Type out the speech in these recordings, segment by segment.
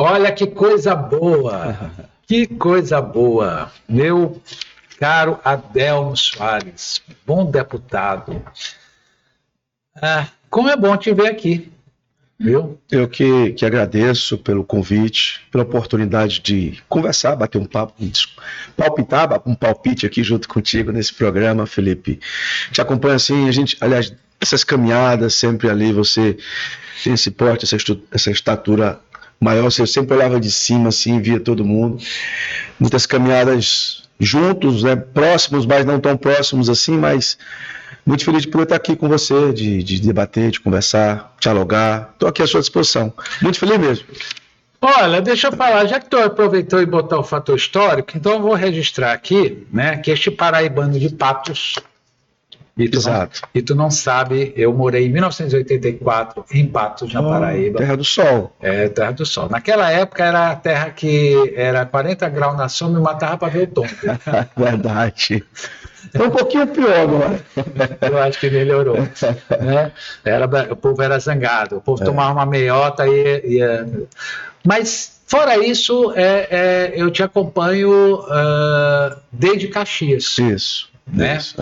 Olha que coisa boa, que coisa boa. Meu caro Adelmo Soares, bom deputado. Como é bom te ver aqui, viu? Eu que agradeço pelo convite, pela oportunidade de conversar, bater um papo, palpitar um palpite aqui junto contigo nesse programa, Felipe. Te acompanho assim, aliás, essas caminhadas sempre ali, você tem esse porte, essa estatura maior, você sempre olhava de cima assim, via todo mundo. Muitas caminhadas juntos, né, próximos, mas não tão próximos assim, mas muito feliz por estar aqui com você, de debater, de conversar, dialogar. Estou aqui à sua disposição. Muito feliz mesmo. Olha, deixa eu falar, já que tu aproveitou e botou o fator histórico, então eu vou registrar aqui, né, que este paraibano de Patos, Exato. E tu não sabe, eu morei em 1984 em Patos, na Paraíba. Terra do Sol. É, Terra do Sol. Naquela época era a terra que era 40 graus na sombra e matava para ver o tombo. Verdade. É um pouquinho pior agora. Eu acho que melhorou. Né? O povo era zangado, o povo tomava uma meiota e Mas, fora isso, eu te acompanho desde Caxias. Isso. Né? Isso,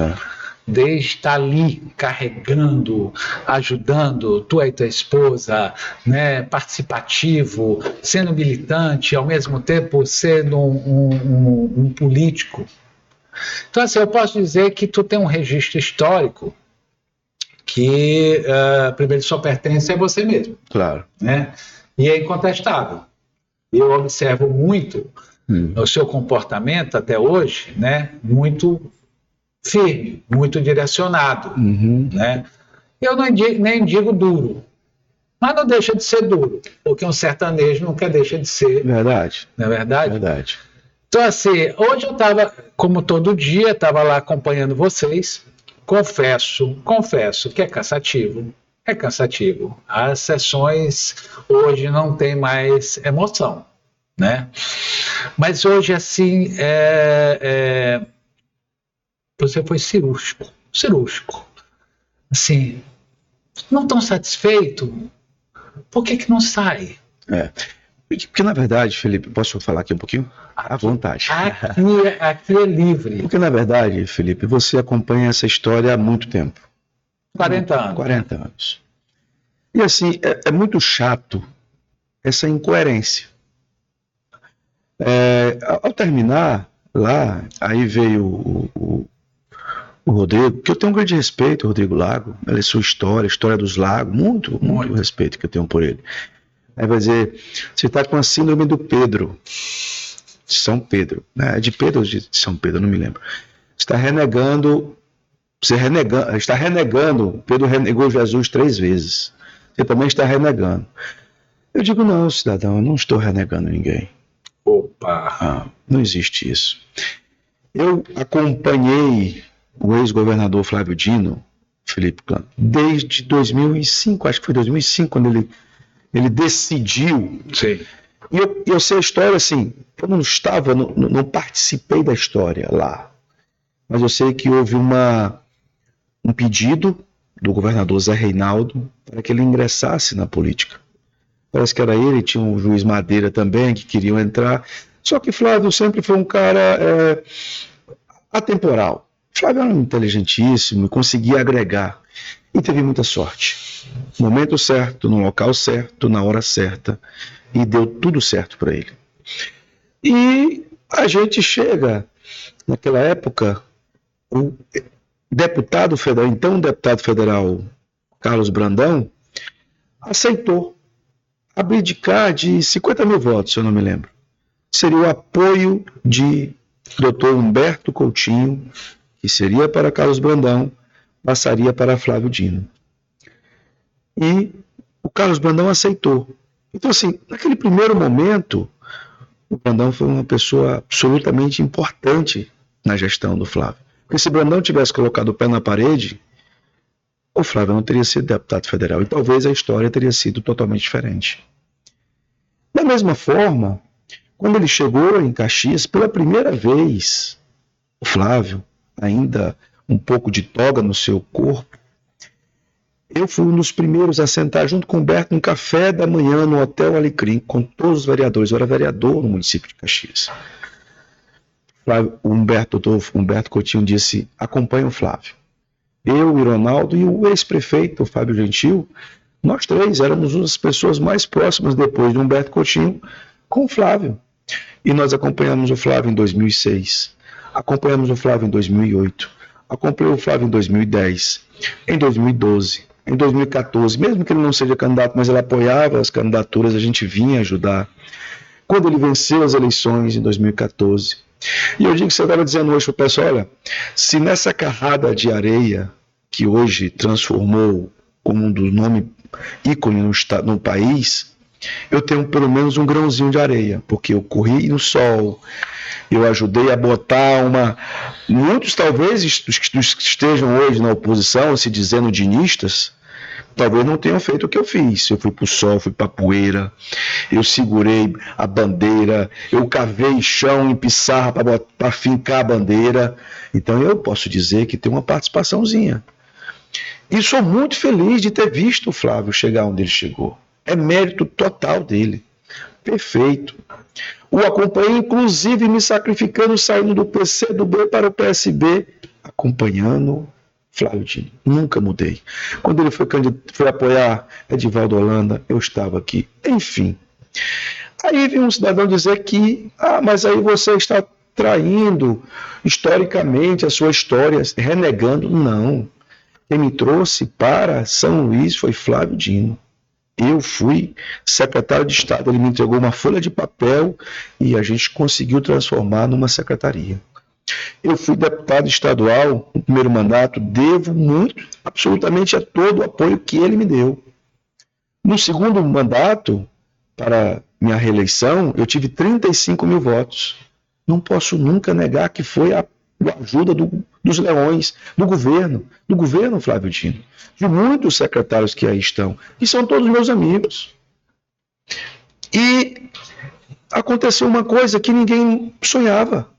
Desde estar ali carregando, ajudando tu e tua esposa, né, participativo, sendo militante, ao mesmo tempo sendo um político. Então, assim, eu posso dizer que tu tem um registro histórico que, primeiro, só pertence a você mesmo. Claro. Né? E é incontestável. Eu observo muito o seu comportamento até hoje, né, muito firme, muito direcionado. Né? Eu nem digo duro, mas não deixa de ser duro, porque um sertanejo nunca deixa de ser. Verdade. Não é verdade? Verdade. Então, assim, hoje eu estava, como todo dia, estava lá acompanhando vocês. Confesso que é cansativo. É cansativo. As sessões hoje não tem mais emoção, né? Mas hoje, assim, você foi cirúrgico. Assim, não tão satisfeito, por que não sai? Porque, na verdade, Felipe, posso falar aqui um pouquinho? À vontade. Aqui é livre. Porque, na verdade, Felipe, você acompanha essa história há muito tempo. 40 anos. 40 anos. E, assim, é muito chato essa incoerência. Ao terminar lá, aí veio o Rodrigo, que eu tenho um grande respeito, o Rodrigo Lago, ele é sua história, a história dos Lagos, muito respeito que eu tenho por ele. Aí vai dizer, você está com a síndrome do Pedro, de São Pedro, né? De Pedro ou de São Pedro, não me lembro. Está renegando, Pedro renegou Jesus 3 vezes. Você também está renegando. Eu digo, não, cidadão, eu não estou renegando ninguém. Opa! Não existe isso. Eu acompanhei o ex-governador Flávio Dino, Felipe Clano, desde 2005, acho que foi 2005, quando ele decidiu. Sim. E eu sei a história assim, eu não participei da história lá, mas eu sei que houve um pedido do governador Zé Reinaldo para que ele ingressasse na política. Parece que era ele, tinha um juiz Madeira também, que queriam entrar, só que Flávio sempre foi um cara atemporal. Flávio era inteligentíssimo, conseguia agregar e teve muita sorte. No momento certo, no local certo, na hora certa, e deu tudo certo para ele. E a gente chega, naquela época, o deputado federal Carlos Brandão aceitou abdicar de 50 mil votos, se eu não me lembro. Seria o apoio de Dr. Humberto Coutinho, que seria para Carlos Brandão, passaria para Flávio Dino. E o Carlos Brandão aceitou. Então, assim, naquele primeiro momento, o Brandão foi uma pessoa absolutamente importante na gestão do Flávio. Porque se Brandão tivesse colocado o pé na parede, o Flávio não teria sido deputado federal. E talvez a história teria sido totalmente diferente. Da mesma forma, quando ele chegou em Caxias, pela primeira vez, o Flávio, ainda um pouco de toga no seu corpo, Eu fui um dos primeiros a sentar junto com o Humberto num café da manhã no Hotel Alecrim, com todos os vereadores. Eu era vereador no município de Caxias. O doutor Humberto Coutinho disse: acompanha o Flávio. Eu, o Ronaldo e o ex-prefeito, o Fábio Gentil, nós três éramos as pessoas mais próximas depois de Humberto Coutinho com o Flávio. E nós acompanhamos o Flávio em 2006, acompanhamos o Flávio em 2008, acompanhei o Flávio em 2010, em 2012, em 2014, mesmo que ele não seja candidato, mas ele apoiava as candidaturas, a gente vinha ajudar. Quando ele venceu as eleições em 2014. E eu digo que você estava dizendo hoje para o pessoal, olha, se nessa carrada de areia que hoje transformou como um dos nomes ícone no país, eu tenho pelo menos um grãozinho de areia, porque eu corri no sol, eu ajudei a botar muitos talvez dos que estejam hoje na oposição, se dizendo dinistas, talvez não tenham feito o que eu fiz. Eu fui para o sol, fui para a poeira, eu segurei a bandeira, eu cavei chão em pissarra para fincar a bandeira. Então eu posso dizer que tem uma participaçãozinha. E sou muito feliz de ter visto o Flávio chegar onde ele chegou. É mérito total dele. Perfeito. O acompanhei, inclusive, me sacrificando, saindo do PCdoB para o PSB, acompanhando Flávio Dino. Nunca mudei. Quando ele foi apoiar Edivaldo Holanda, eu estava aqui. Enfim. Aí vem um cidadão dizer que, mas aí você está traindo historicamente a sua história, renegando. Não. Quem me trouxe para São Luís foi Flávio Dino. Eu fui secretário de Estado, ele me entregou uma folha de papel e a gente conseguiu transformar numa secretaria. Eu fui deputado estadual no primeiro mandato, devo muito, absolutamente a todo o apoio que ele me deu. No segundo mandato, para minha reeleição, eu tive 35 mil votos. Não posso nunca negar que foi a ajuda dos leões, do governo Flávio Dino, de muitos secretários que aí estão, que são todos meus amigos. E aconteceu uma coisa que ninguém sonhava.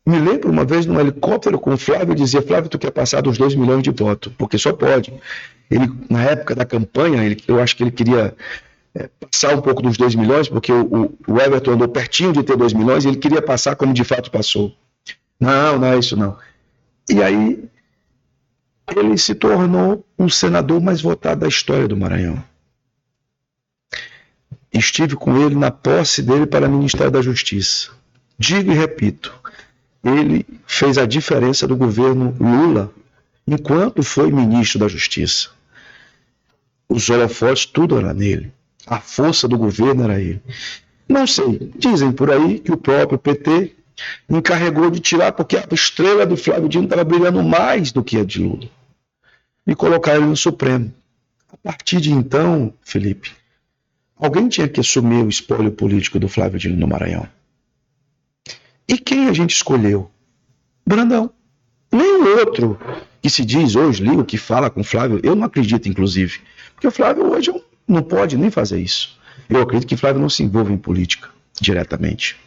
Me lembro uma vez num helicóptero com o Flávio, dizia: Flávio, tu quer passar dos 2 milhões de votos, porque só pode. Ele, na época da campanha, eu acho que ele queria passar um pouco dos 2 milhões, porque o Everton andou pertinho de ter 2 milhões e ele queria passar como de fato passou. Não é isso não. E aí ele se tornou um senador mais votado da história do Maranhão. Estive com ele na posse dele para o Ministério da Justiça. Digo e repito, ele fez a diferença do governo Lula enquanto foi ministro da Justiça. Os holofotes, tudo era nele. A força do governo era ele. Não sei, dizem por aí que o próprio PT encarregou de tirar, porque a estrela do Flávio Dino estava brilhando mais do que a de Lula, e colocar ele no Supremo. A partir de então, Felipe, alguém tinha que assumir o espólio político do Flávio Dino no Maranhão. E quem a gente escolheu? Brandão. Nem outro que se diz hoje, liga, que fala com o Flávio, eu não acredito, inclusive, porque o Flávio hoje não pode nem fazer isso. Eu acredito que o Flávio não se envolve em política diretamente.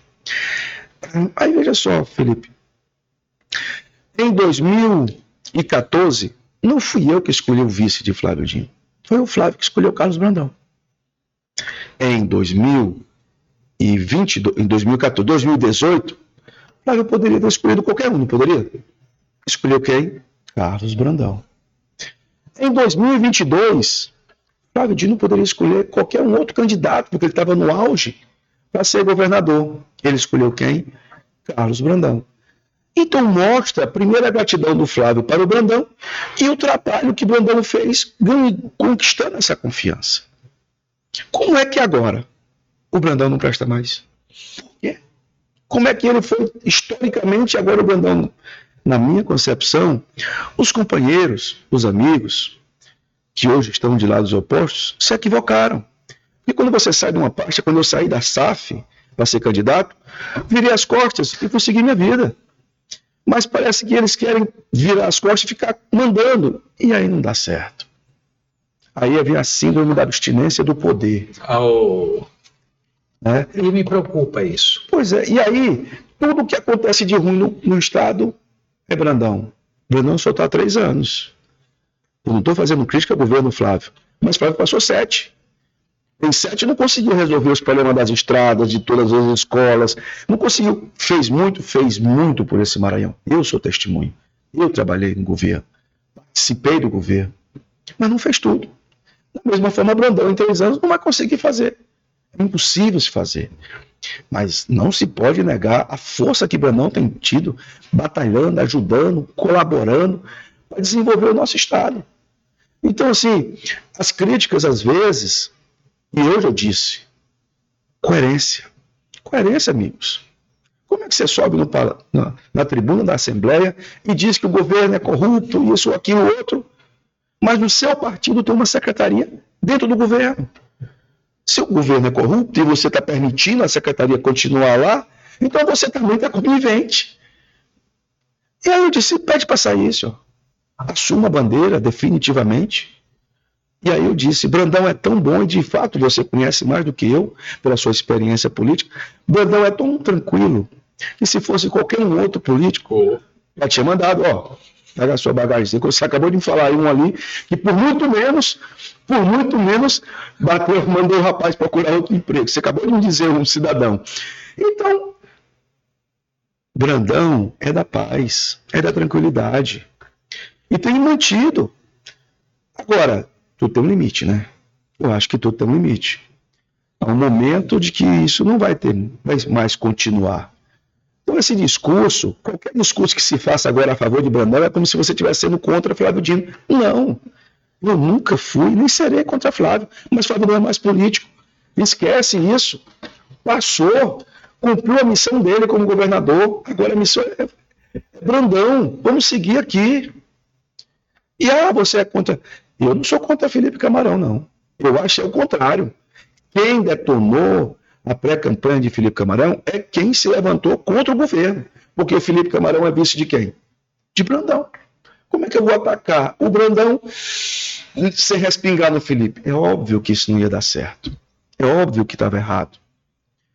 Aí veja só, Felipe, em 2014, não fui eu que escolhi o vice de Flávio Dino, foi o Flávio que escolheu Carlos Brandão. Em 2018, Flávio poderia ter escolhido qualquer um, não poderia? Escolheu quem? Carlos Brandão. Em 2022, Flávio Dino poderia escolher qualquer um outro candidato, porque ele estava no auge para ser governador. Ele escolheu quem? Carlos Brandão. Então mostra a primeira gratidão do Flávio para o Brandão e o trabalho que o Brandão fez conquistando essa confiança. Como é que agora o Brandão não presta mais? Por quê? Como é que ele foi historicamente, agora o Brandão, na minha concepção, os companheiros, os amigos, que hoje estão de lados opostos, se equivocaram. E quando você sai de uma parte, quando eu saí da SAF para ser candidato, virei as costas e fui seguir minha vida. Mas parece que eles querem virar as costas e ficar mandando. E aí não dá certo. Aí vem a síndrome da abstinência do poder. E me preocupa isso. Pois é, e aí, tudo que acontece de ruim no Estado é Brandão. Brandão só está há 3 anos. Eu não estou fazendo crítica ao governo Flávio, mas Flávio passou 7. Em 7 não conseguiu resolver os problemas das estradas, de todas as escolas, não conseguiu. Fez muito por esse Maranhão. Eu sou testemunho. Eu trabalhei no governo, participei do governo, mas não fez tudo. Da mesma forma, Brandão, em 3 anos, não vai conseguir fazer. É impossível se fazer. Mas não se pode negar a força que Brandão tem tido, batalhando, ajudando, colaborando para desenvolver o nosso Estado. Então, assim, as críticas, às vezes, e eu já disse, coerência. Coerência, amigos. Como é que você sobe na tribuna da Assembleia e diz que o governo é corrupto, isso, aquilo, outro, mas no seu partido tem uma secretaria dentro do governo? Se o governo é corrupto e você está permitindo a secretaria continuar lá, então você também está conivente. E aí eu disse, pede para sair isso. Assuma a bandeira definitivamente. E aí eu disse, Brandão é tão bom, e de fato você conhece mais do que eu, pela sua experiência política, Brandão é tão tranquilo, que se fosse qualquer um outro político, já tinha mandado, ó, pega a sua bagagem. Você acabou de me falar aí um ali, que por muito menos, bateu, mandou o rapaz procurar outro emprego. Você acabou de me dizer, um cidadão. Então, Brandão é da paz, é da tranquilidade. E tem mantido. Agora, tudo tem um limite, né? Eu acho que tudo tem um limite. Há um momento de que isso não vai mais continuar. Então, esse discurso, qualquer discurso que se faça agora a favor de Brandão é como se você estivesse sendo contra Flávio Dino. Não, eu nunca fui, nem serei contra Flávio, mas Flávio não é mais político. Esquece isso. Passou, cumpriu a missão dele como governador, agora a missão é Brandão, vamos seguir aqui. E você é contra... Eu não sou contra Felipe Camarão, não. Eu acho o contrário. Quem detonou a pré-campanha de Felipe Camarão é quem se levantou contra o governo. Porque Felipe Camarão é vice de quem? De Brandão. Como é que eu vou atacar o Brandão sem respingar no Felipe? É óbvio que isso não ia dar certo. É óbvio que estava errado.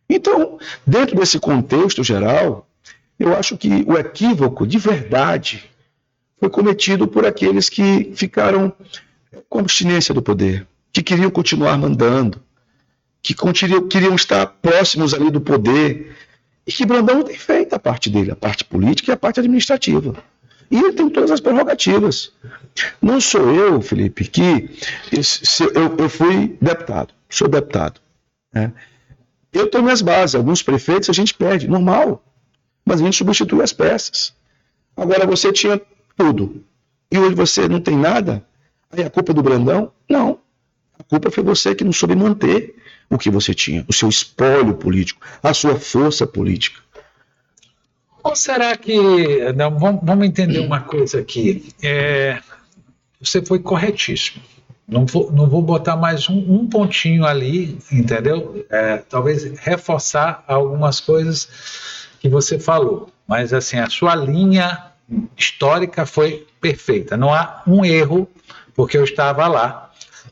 Então, dentro desse contexto geral, eu acho que o equívoco de verdade foi cometido por aqueles que ficaram com abstinência do poder, que queriam continuar mandando, que queriam estar próximos ali do poder, e que Brandão tem feito a parte dele, a parte política e a parte administrativa. E ele tem todas as prerrogativas. Não sou eu, Felipe, que eu fui deputado, sou deputado. Né? Eu tenho minhas bases, alguns prefeitos a gente perde, normal, mas a gente substitui as peças. Agora você tinha tudo, e hoje você não tem nada, aí a culpa é do Brandão? Não. A culpa foi você que não soube manter o que você tinha, o seu espólio político, a sua força política. Ou será que... Não, vamos entender uma coisa aqui. Você foi corretíssimo. Não vou botar mais um pontinho ali, entendeu? Talvez reforçar algumas coisas que você falou. Mas, assim, a sua linha histórica foi perfeita. Não há um erro, porque eu estava lá.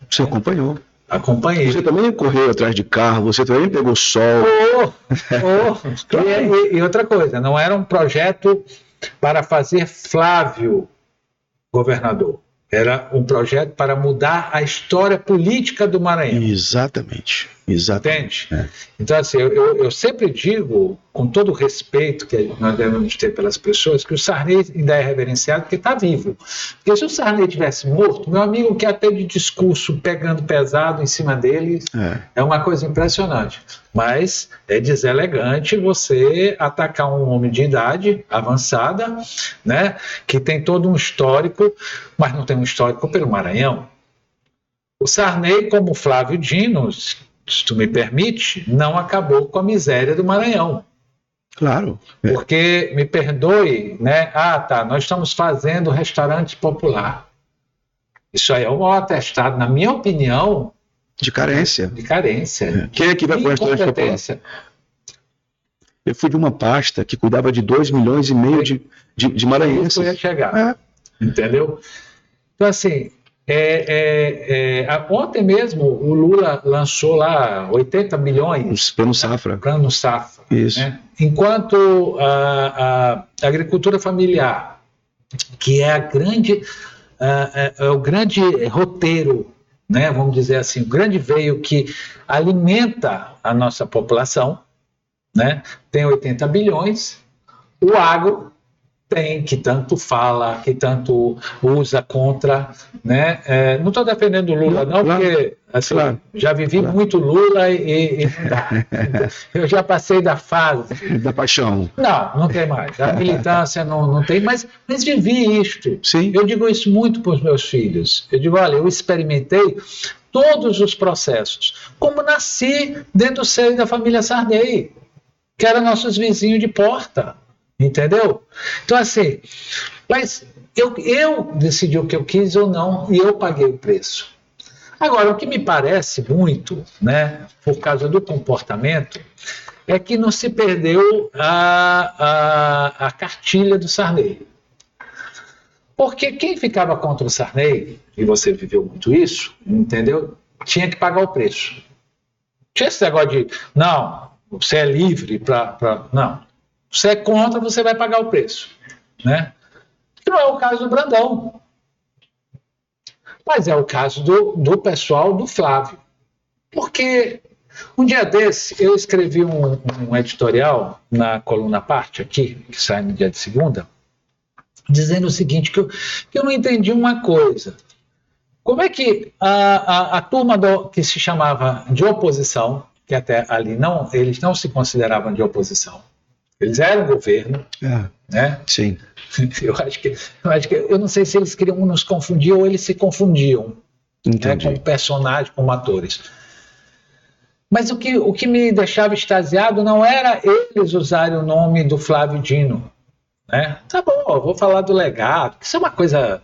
Você acompanhou. Acompanhei. Você também correu atrás de carro, você também pegou sol. Claro. E outra coisa, não era um projeto para fazer Flávio governador. Era um projeto para mudar a história política do Maranhão. Exatamente. Entende? Então, assim, eu sempre digo, com todo o respeito que nós devemos ter pelas pessoas, que o Sarney ainda é reverenciado porque está vivo. Porque se o Sarney tivesse morto, meu amigo, que até de discurso pegando pesado em cima dele, é uma coisa impressionante. Mas é deselegante você atacar um homem de idade avançada, né, que tem todo um histórico, mas não tem um histórico pelo Maranhão. O Sarney, como Flávio Dino, se tu me permite, não acabou com a miséria do Maranhão. Claro. Porque, me perdoe, né? Nós estamos fazendo restaurante popular. Isso aí é um atestado, na minha opinião... De carência. De carência. Quem é que vai para o restaurante popular? Eu fui de uma pasta que cuidava de 2,5 milhões de maranhenses. Isso ia chegar. Entendeu? Então, assim... ontem mesmo o Lula lançou lá 80 milhões Plano Safra. Plano Safra. Isso. Né? Enquanto a agricultura familiar, que é a grande o grande roteiro, né, vamos dizer assim, o grande veio que alimenta a nossa população, né, tem 80 bilhões, o agro tem, que tanto fala, que tanto usa contra, né? Não estou defendendo o Lula, não, porque assim, já vivi muito Lula e não dá. Eu já passei da fase. Da paixão. Não tem mais. A militância não tem, mas vivi isto. Sim. Eu digo isso muito para os meus filhos. Eu digo, olha, eu experimentei todos os processos. Como nasci dentro do seio da família Sarney, que eram nossos vizinhos de porta. Entendeu? Então, assim, mas eu decidi o que eu quis ou não e eu paguei o preço. Agora, o que me parece muito, né, por causa do comportamento, é que não se perdeu a cartilha do Sarney. Porque quem ficava contra o Sarney, e você viveu muito isso, entendeu? Tinha que pagar o preço. Tinha esse negócio de, não, você é livre para. Não. Você é contra, você vai pagar o preço. Né? Que não é o caso do Brandão. Mas é o caso do pessoal do Flávio. Porque um dia desse eu escrevi um editorial na coluna Parte aqui, que sai no dia de segunda, dizendo o seguinte, que eu não entendi uma coisa. Como é que a turma que se chamava de oposição, que até ali eles não se consideravam de oposição, eles eram governo, né? Sim. Eu acho que eu não sei se eles queriam nos confundir ou eles se confundiam, né, como personagens, como atores. Mas o que me deixava extasiado não era eles usarem o nome do Flávio Dino, né? Tá bom, eu vou falar do legado, que isso é uma coisa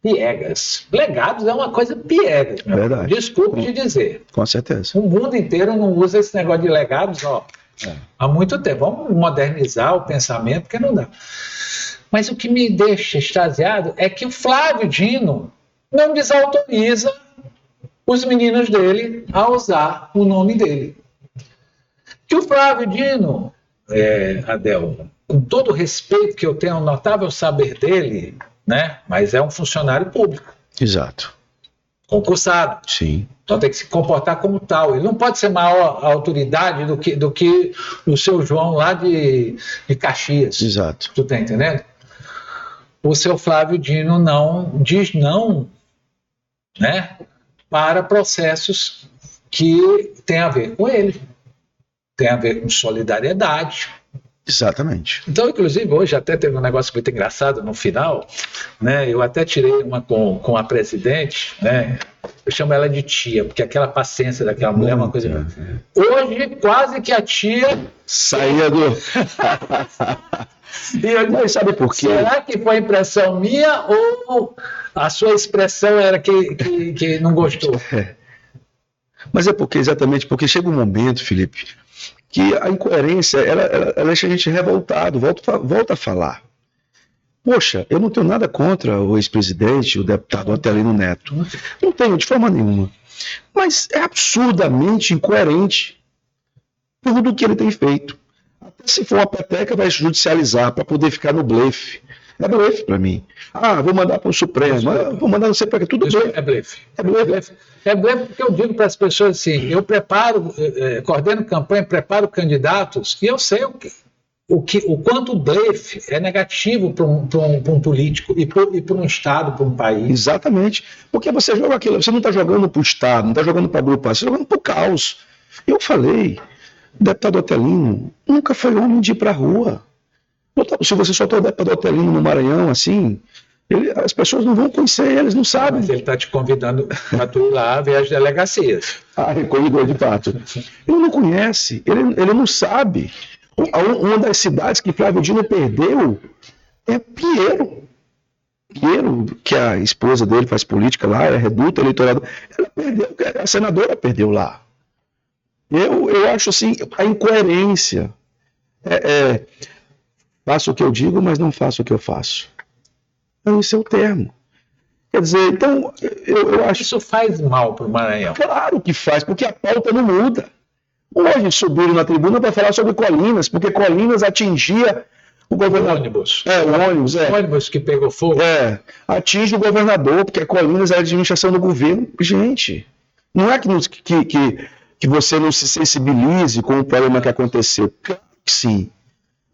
piegas. Legados é uma coisa piegas. Verdade. Desculpe te dizer. Com certeza. O mundo inteiro não usa esse negócio de legados, há muito tempo. Vamos modernizar o pensamento, porque não dá. Mas o que me deixa extasiado é que o Flávio Dino não desautoriza os meninos dele a usar o nome dele. Que o Flávio Dino, Adel, com todo o respeito que eu tenho, um notável saber dele, né? Mas é um funcionário público. Exato. Concursado. Sim. Então tem que se comportar como tal. Ele não pode ser maior autoridade do que o seu João lá de Caxias. Exato. Tu tá entendendo? O seu Flávio Dino diz não, né, para processos que têm a ver com ele. Tem a ver com solidariedade. Exatamente. Então, inclusive, hoje até teve um negócio muito engraçado no final, né? Eu até tirei uma com a presidente, né? Eu chamo ela de tia, porque aquela paciência daquela mulher é uma coisa... Hoje, quase que a tia... saía do... E eu disse, sabe por quê? Será que foi impressão minha ou a sua expressão era que não gostou? Mas é exatamente porque chega um momento, Felipe, que a incoerência, ela deixa a gente revoltado, volta a falar. Poxa, eu não tenho nada contra o ex-presidente, o deputado Adelino Neto. Não tenho, de forma nenhuma. Mas é absurdamente incoerente tudo o que ele tem feito. Até se for uma peteca, vai judicializar para poder ficar no blefe. É blefe para mim. Vou mandar para o Supremo, vou mandar não sei para quê, tudo blefe. É blefe. É blefe. É blefe porque eu digo para as pessoas assim, eu coordeno campanha, preparo candidatos e eu sei o quanto o blefe é negativo para um político e para um Estado, para um país. Exatamente. Porque você joga aquilo, você não está jogando para o Estado, não está jogando para agrupar, você está jogando para o caos. Eu falei, o deputado Adelino nunca foi homem de ir para a rua. Se você soltou o deputado Adelino no Maranhão, assim, as pessoas não vão conhecer, eles não sabem. Mas ele está te convidando para tu ir lá ver as delegacias. Recolhedor de fato. Ele não conhece, ele não sabe. Uma das cidades que Flávio Dino perdeu é Pinheiro. Pinheiro, que a esposa dele faz política lá, é reduta eleitoral. Ela perdeu, a senadora perdeu lá. Eu acho assim, a incoerência. Faço o que eu digo, mas não faço o que eu faço. Esse é o termo. Quer dizer, então, eu acho... Isso faz mal para o Maranhão. Claro que faz, porque a pauta não muda. Hoje subiram na tribuna para falar sobre Colinas, porque Colinas atingia O governador, ônibus. O ônibus, O ônibus que pegou fogo. Atinge o governador, porque a Colinas é a administração do governo. Gente, não é que você não se sensibilize com o problema que aconteceu. Claro que sim.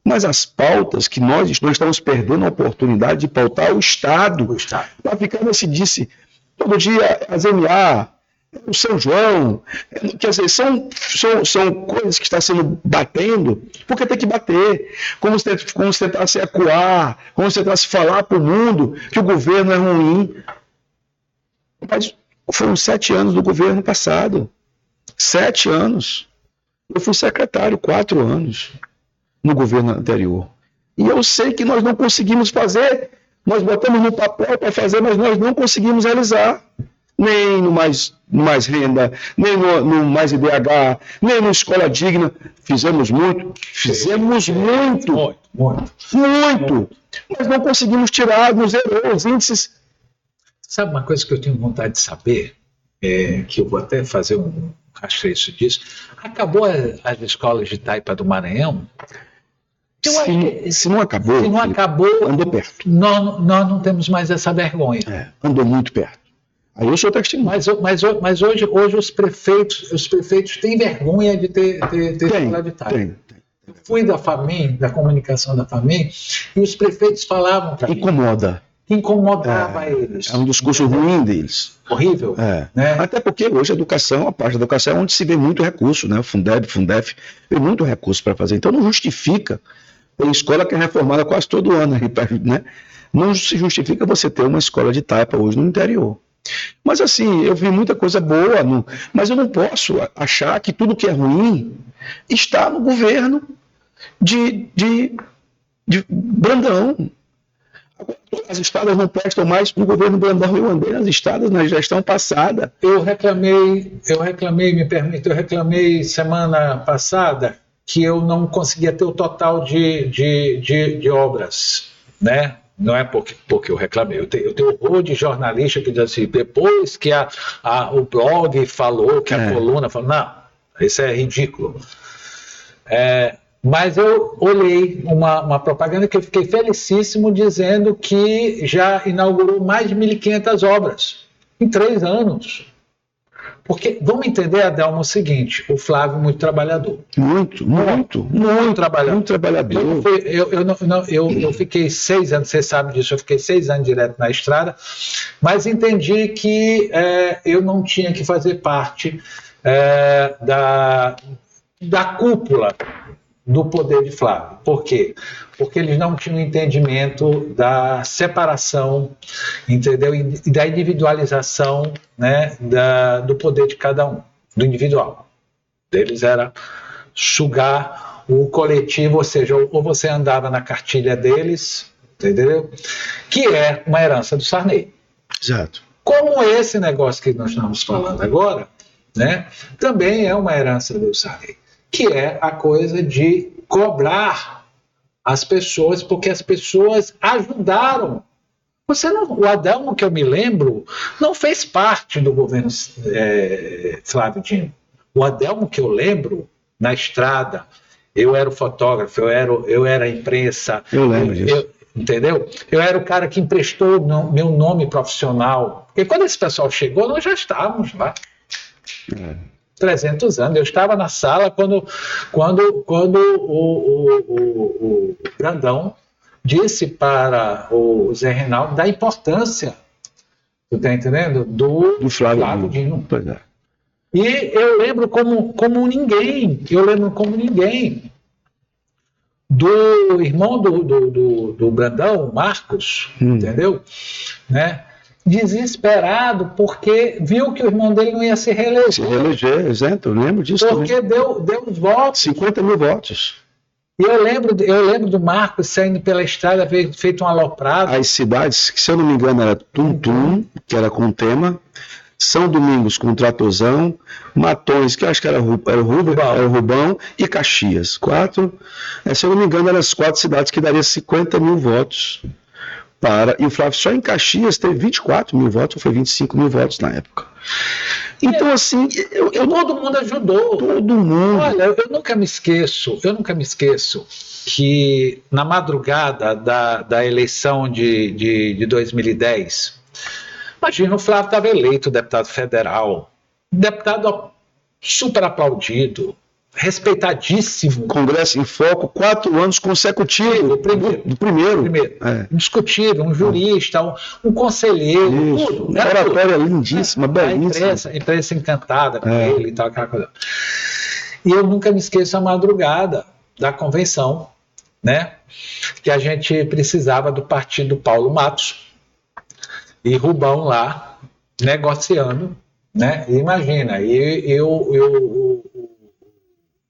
Mas as pautas que nós estamos perdendo a oportunidade de pautar o Estado. Para ficar nesse disse todo dia as MA, o São João, quer dizer, são coisas que estão sendo batendo, porque tem que bater, como se tentasse acuar, como se tentasse falar para o mundo que o governo é ruim. Mas foram 7 anos do governo passado, 7 anos. Eu fui secretário 4 anos no governo anterior. E eu sei que nós não conseguimos fazer, nós botamos no papel para fazer, mas nós não conseguimos realizar. Nem no mais renda, nem no mais IDH, nem no Escola Digna. Fizemos muito. Mas não conseguimos tirar, nos zerou os índices. Sabe uma coisa que eu tenho vontade de saber, que eu vou até fazer um rastreio disso? Acabou as escolas de taipa do Maranhão? Se não acabou, andou perto. Nós não temos mais essa vergonha. Andou muito perto. Aí eu sou testemunho. Mas hoje os prefeitos têm vergonha de ter escola de taipa. Tem. Eu fui da FAMEM, da comunicação da FAMEM, e os prefeitos falavam para mim. Incomodava eles. É um discurso ruim deles. Horrível. Né? Até porque hoje a parte da educação é onde se vê muito recurso, né? O Fundef, vê muito recurso para fazer. Então não justifica. Tem escola que é reformada quase todo ano, né? Não se justifica você ter uma escola de taipa hoje no interior. Mas assim, eu vi muita coisa boa, mas eu não posso achar que tudo que é ruim está no governo de Brandão. As estradas não prestam mais no governo Brandão. Eu andei nas estradas na gestão passada. Eu reclamei semana passada que eu não conseguia ter o total de obras, né? Não é porque eu reclamei. Eu tenho horror de jornalista que diz assim, depois que o blog falou, que a coluna falou, não, isso é ridículo. Mas eu olhei uma propaganda que eu fiquei felicíssimo dizendo que já inaugurou mais de 1.500 obras em 3 anos. Porque, vamos entender, Adelmo, o seguinte, o Flávio muito trabalhador. Muito trabalhador. Muito trabalhador. Eu fiquei 6 anos, você sabe disso, eu fiquei 6 anos direto na estrada, mas entendi que eu não tinha que fazer parte da cúpula do poder de Flávio. Por quê? Porque eles não tinham entendimento da separação, entendeu? E da individualização, né, do poder de cada um, do individual. Deles era sugar o coletivo, ou seja, ou você andava na cartilha deles, entendeu? Que é uma herança do Sarney. Exato. Como esse negócio que nós estamos falando agora, né, também é uma herança do Sarney, que é a coisa de cobrar as pessoas, porque as pessoas ajudaram. O Adelmo, que eu me lembro, não fez parte do governo Flávio Dino. O Adelmo que eu lembro, na estrada, eu era o fotógrafo, eu era a imprensa. Eu lembro disso. Entendeu? Eu era o cara que emprestou meu nome profissional. Porque quando esse pessoal chegou, nós já estávamos lá. 300 anos. Eu estava na sala quando o Brandão disse para o Zé Reinaldo da importância, tu está entendendo? Do Flávio Dino. Pois é. E eu lembro como ninguém, do irmão do Brandão, Marcos, entendeu? Né? Desesperado, porque viu que o irmão dele não ia se reeleger. Se reeleger, exato, eu lembro disso. Porque deu os votos. 50 mil votos. E eu lembro do Marcos saindo pela estrada, feito um aloprado. As cidades, que se eu não me engano era Tuntum, que era com tema, São Domingos com Tratorzão, Matões, que eu acho que era o Rubão, e Caxias. 4, se eu não me engano, eram as 4 cidades que dariam 50 mil votos. E o Flávio só em Caxias teve 24 mil votos, ou foi 25 mil votos na época. Então, assim, todo mundo ajudou. Todo mundo. Olha, eu nunca me esqueço que na madrugada da eleição de 2010, imagina, o Flávio estava eleito deputado federal, deputado super aplaudido, respeitadíssimo. Congresso em Foco, 4 anos consecutivos. Do primeiro. Indiscutível, um jurista, um conselheiro, isso, tudo. Uma oratória lindíssima, belíssima. A imprensa encantada com ele e tal, aquela coisa. E eu nunca me esqueço a madrugada da convenção, né? Que a gente precisava do partido Paulo Matos e Rubão lá negociando, né? E imagina,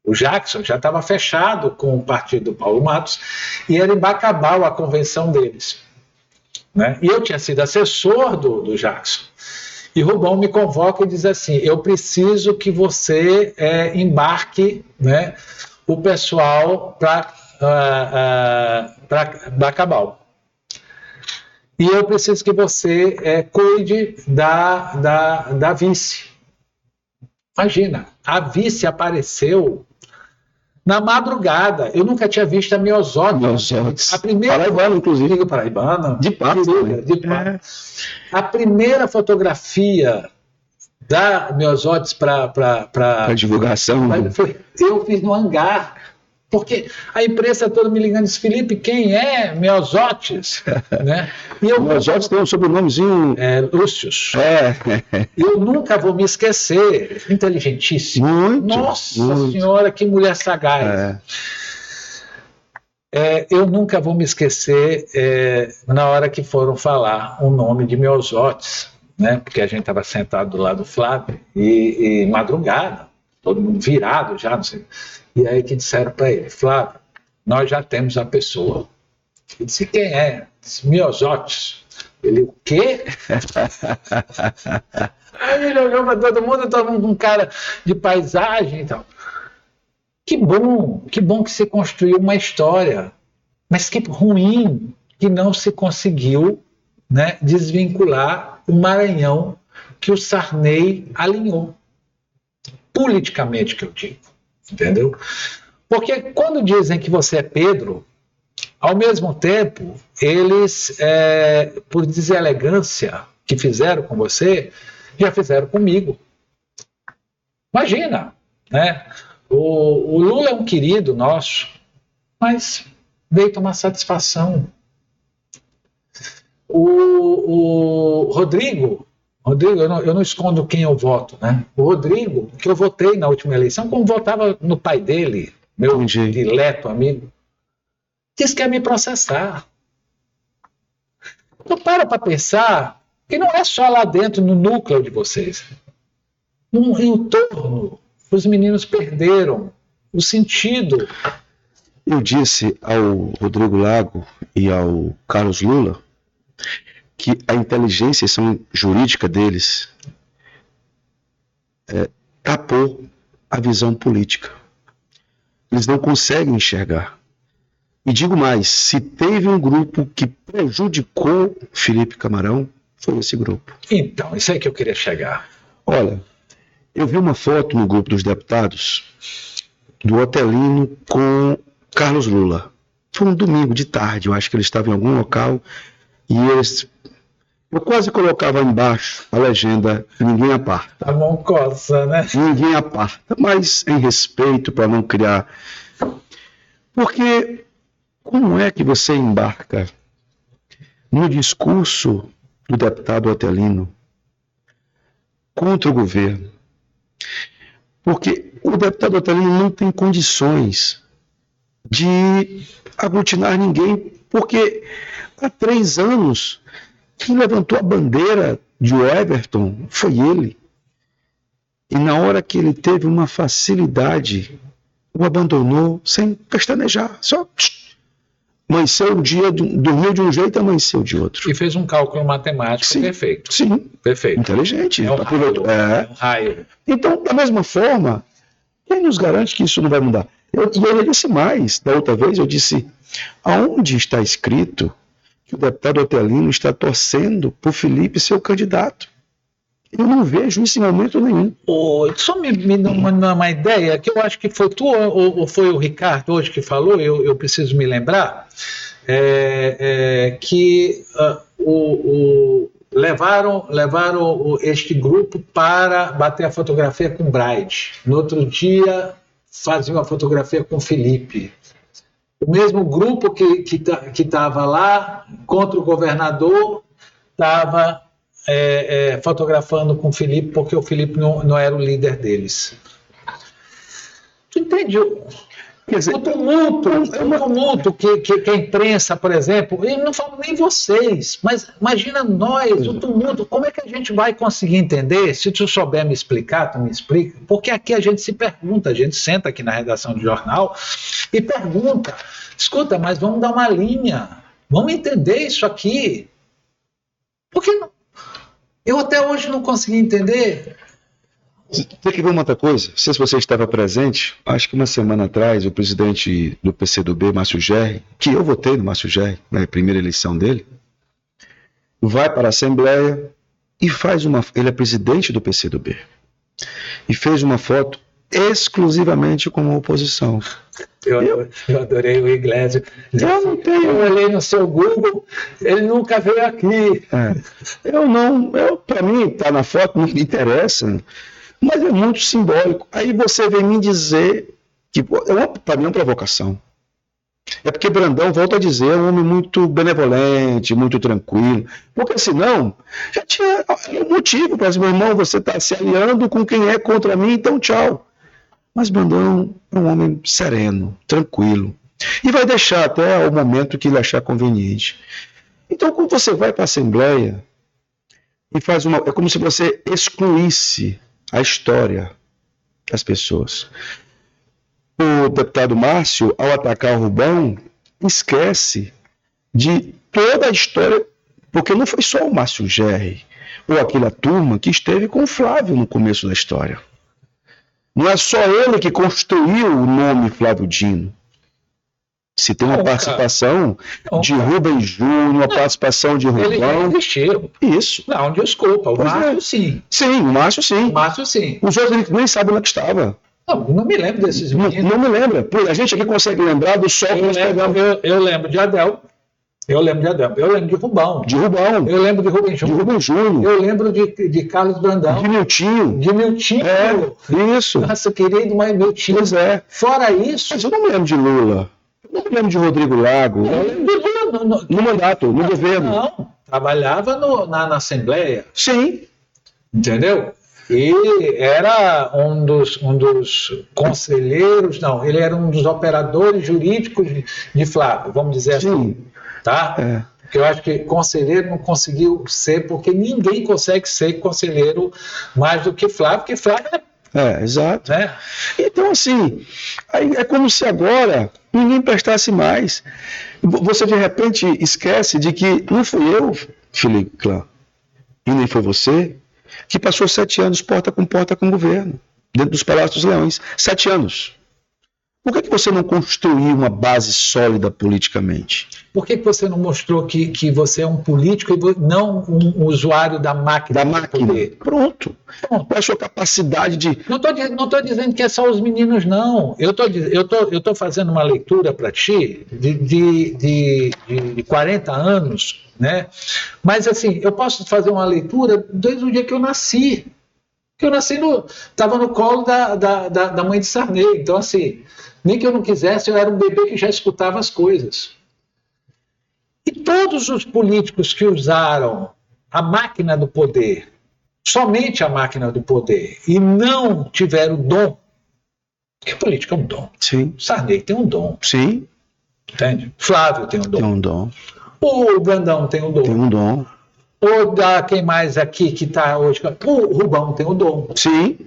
o Jackson já estava fechado com o partido Paulo Matos e era em Bacabal a convenção deles, né? E eu tinha sido assessor do Jackson. E Rubão me convoca e diz assim: eu preciso que você embarque, né, o pessoal para Bacabal. E eu preciso que você cuide da vice. Imagina, a vice apareceu na madrugada. Eu nunca tinha visto a Miosotis. A primeira... Paraibana, inclusive. Paraibana. De Pato. A primeira fotografia da Miosotis para divulgação. Eu fiz no hangar. Porque a imprensa toda me ligando e disse: Felipe, quem é Miosotis? Né? Miosotis tem um sobrenomezinho. Lúcius. Eu nunca vou me esquecer. Inteligentíssimo. Nossa Senhora, que mulher sagaz. Eu nunca vou me esquecer na hora que foram falar o nome de Miosotis, né? Porque a gente estava sentado do lado do Flávio e madrugada, todo mundo virado já, não sei. E aí que disseram para ele: Flávio, nós já temos a pessoa. Ele disse: quem é? Disse: Miosotis. Ele: o quê? Aí ele olhou para todo mundo, um cara de paisagem e tal. Que bom que se construiu uma história, mas que ruim que não se conseguiu, né, desvincular o Maranhão que o Sarney alinhou. Politicamente, que eu digo. Entendeu? Porque quando dizem que você é Pedro, ao mesmo tempo, eles, por deselegância que fizeram com você, já fizeram comigo. Imagina, né? O Lula é um querido nosso, mas veio tomar satisfação. O Rodrigo, eu não escondo quem eu voto, né? O Rodrigo, que eu votei na última eleição, como votava no pai dele, meu dileto amigo, disse que ia me processar. Então para pensar que não é só lá dentro, no núcleo de vocês. Em torno, os meninos perderam o sentido. Eu disse ao Rodrigo Lago e ao Carlos Lula que a inteligência jurídica deles tapou a visão política. Eles não conseguem enxergar. E digo mais, se teve um grupo que prejudicou Felipe Camarão, foi esse grupo. Então, isso aí que eu queria chegar. Olha, eu vi uma foto no grupo dos deputados do Otelino com Carlos Lula. Foi um domingo de tarde, eu acho que ele estava em algum local e eu quase colocava embaixo a legenda: ninguém aparta. A mão coça, né? Ninguém aparta, mas em respeito, para não criar. Porque como é que você embarca no discurso do deputado Otelino contra o governo? Porque o deputado Otelino não tem condições de aglutinar ninguém, porque há 3 anos quem levantou a bandeira de Everton foi ele. E na hora que ele teve uma facilidade, o abandonou sem pestanejar. Só amanheceu um dia, dormiu de um jeito, amanheceu de outro. E fez um cálculo matemático perfeito. Sim, perfeito. Inteligente. É um raio. Então, da mesma forma, quem nos garante que isso não vai mudar? Eu disse mais, da outra vez, eu disse: aonde está escrito que o deputado Otelino está torcendo por Felipe ser o candidato? Eu não vejo isso em momento nenhum. Só me dá uma ideia, que eu acho que foi tu ou foi o Ricardo hoje que falou, eu preciso me lembrar, que levaram este grupo para bater a fotografia com Braide. No outro dia, faziam a fotografia com Felipe. O mesmo grupo que estava lá contra o governador estava fotografando com o Felipe, porque o Felipe não era o líder deles. Tu entende? Quer dizer, O tumulto que a imprensa, por exemplo, eu não falo nem vocês, mas imagina nós, o tumulto, como é que a gente vai conseguir entender? Se tu souber me explicar, tu me explica, porque aqui a gente se pergunta, a gente senta aqui na redação do jornal e pergunta, escuta, mas vamos dar uma linha, vamos entender isso aqui. Porque eu até hoje não consegui entender. Tem que ver uma outra coisa. Não sei se você estava presente. Acho que uma semana atrás, o presidente do PCdoB, Márcio Gerri, que eu votei no Márcio Gerri, na primeira eleição dele, vai para a Assembleia e ele é presidente do PCdoB, e fez uma foto exclusivamente com a oposição. Eu adorei o Iglesias. Eu olhei no seu Google, ele nunca veio aqui. Para mim, tá na foto, não me interessa, mas é muito simbólico. Aí você vem me dizer que, para mim, é uma provocação. É porque Brandão, volto a dizer, é um homem muito benevolente, muito tranquilo. Porque senão, já tinha um motivo para dizer, meu irmão, você está se aliando com quem é contra mim, então tchau. Mas Brandão é um homem sereno, tranquilo. E vai deixar até o momento que ele achar conveniente. Então, quando você vai para a Assembleia e faz uma... É como se você excluísse a história das pessoas. O deputado Márcio, ao atacar o Rubão, esquece de toda a história, porque não foi só o Márcio Gerri ou aquela turma que esteve com o Flávio no começo da história. Não é só ele que construiu o nome Flávio Dino. Se tem uma participação de Rubens Júnior, uma participação de Rubão. Ele já existiu. Isso. Não, desculpa. O Márcio, sim. Sim, o Márcio, sim. O Márcio, sim. Os outros nem sabem onde é que estava. Não me lembro desses meninos. Não me lembra. A gente aqui consegue lembrar do sol que nós pegamos. Eu lembro de Adel. Eu lembro de Rubão. Eu lembro de Rubens Júnior. Eu lembro de Carlos Brandão. De Miltinho. Isso. Nossa, querido, mas Miltinho. Pois é. Fora isso... Mas eu não me lembro de Lula. Eu não me lembro de Rodrigo Lago. Eu lembro de Lula. No mandato, no governo. Não, trabalhava na Assembleia. Sim. Entendeu? E era um dos conselheiros, não, ele era um dos operadores jurídicos de Flávio, vamos dizer assim. Tá? Porque eu acho que conselheiro não conseguiu ser, porque ninguém consegue ser conselheiro mais do que Flávio, porque Flávio exato. Né? Então, assim, aí é como se agora ninguém prestasse mais. Você, de repente, esquece de que não fui eu, Felipe Clã, e nem foi você, que passou 7 anos porta com o governo, dentro dos Palácios dos Leões. 7 anos. Por que você não construiu uma base sólida politicamente? Por que você não mostrou que você é um político e não um usuário da máquina? Pronto. Qual é a sua capacidade de... Não estou dizendo que é só os meninos, não. Eu estou fazendo uma leitura para ti de 40 anos, né? Mas, assim, eu posso fazer uma leitura desde o dia que eu nasci. Que eu nasci estava no colo da mãe de Sarney. Então, assim, nem que eu não quisesse, eu era um bebê que já escutava as coisas. E todos os políticos que usaram a máquina do poder, somente a máquina do poder, e não tiveram dom, porque a política é um dom. Sim. Sarney tem um dom. Sim. Entende? Flávio tem um dom. Tem um dom. O Brandão tem um dom. Tem um dom. Ou quem mais aqui que está hoje? O Rubão tem o dom. Sim.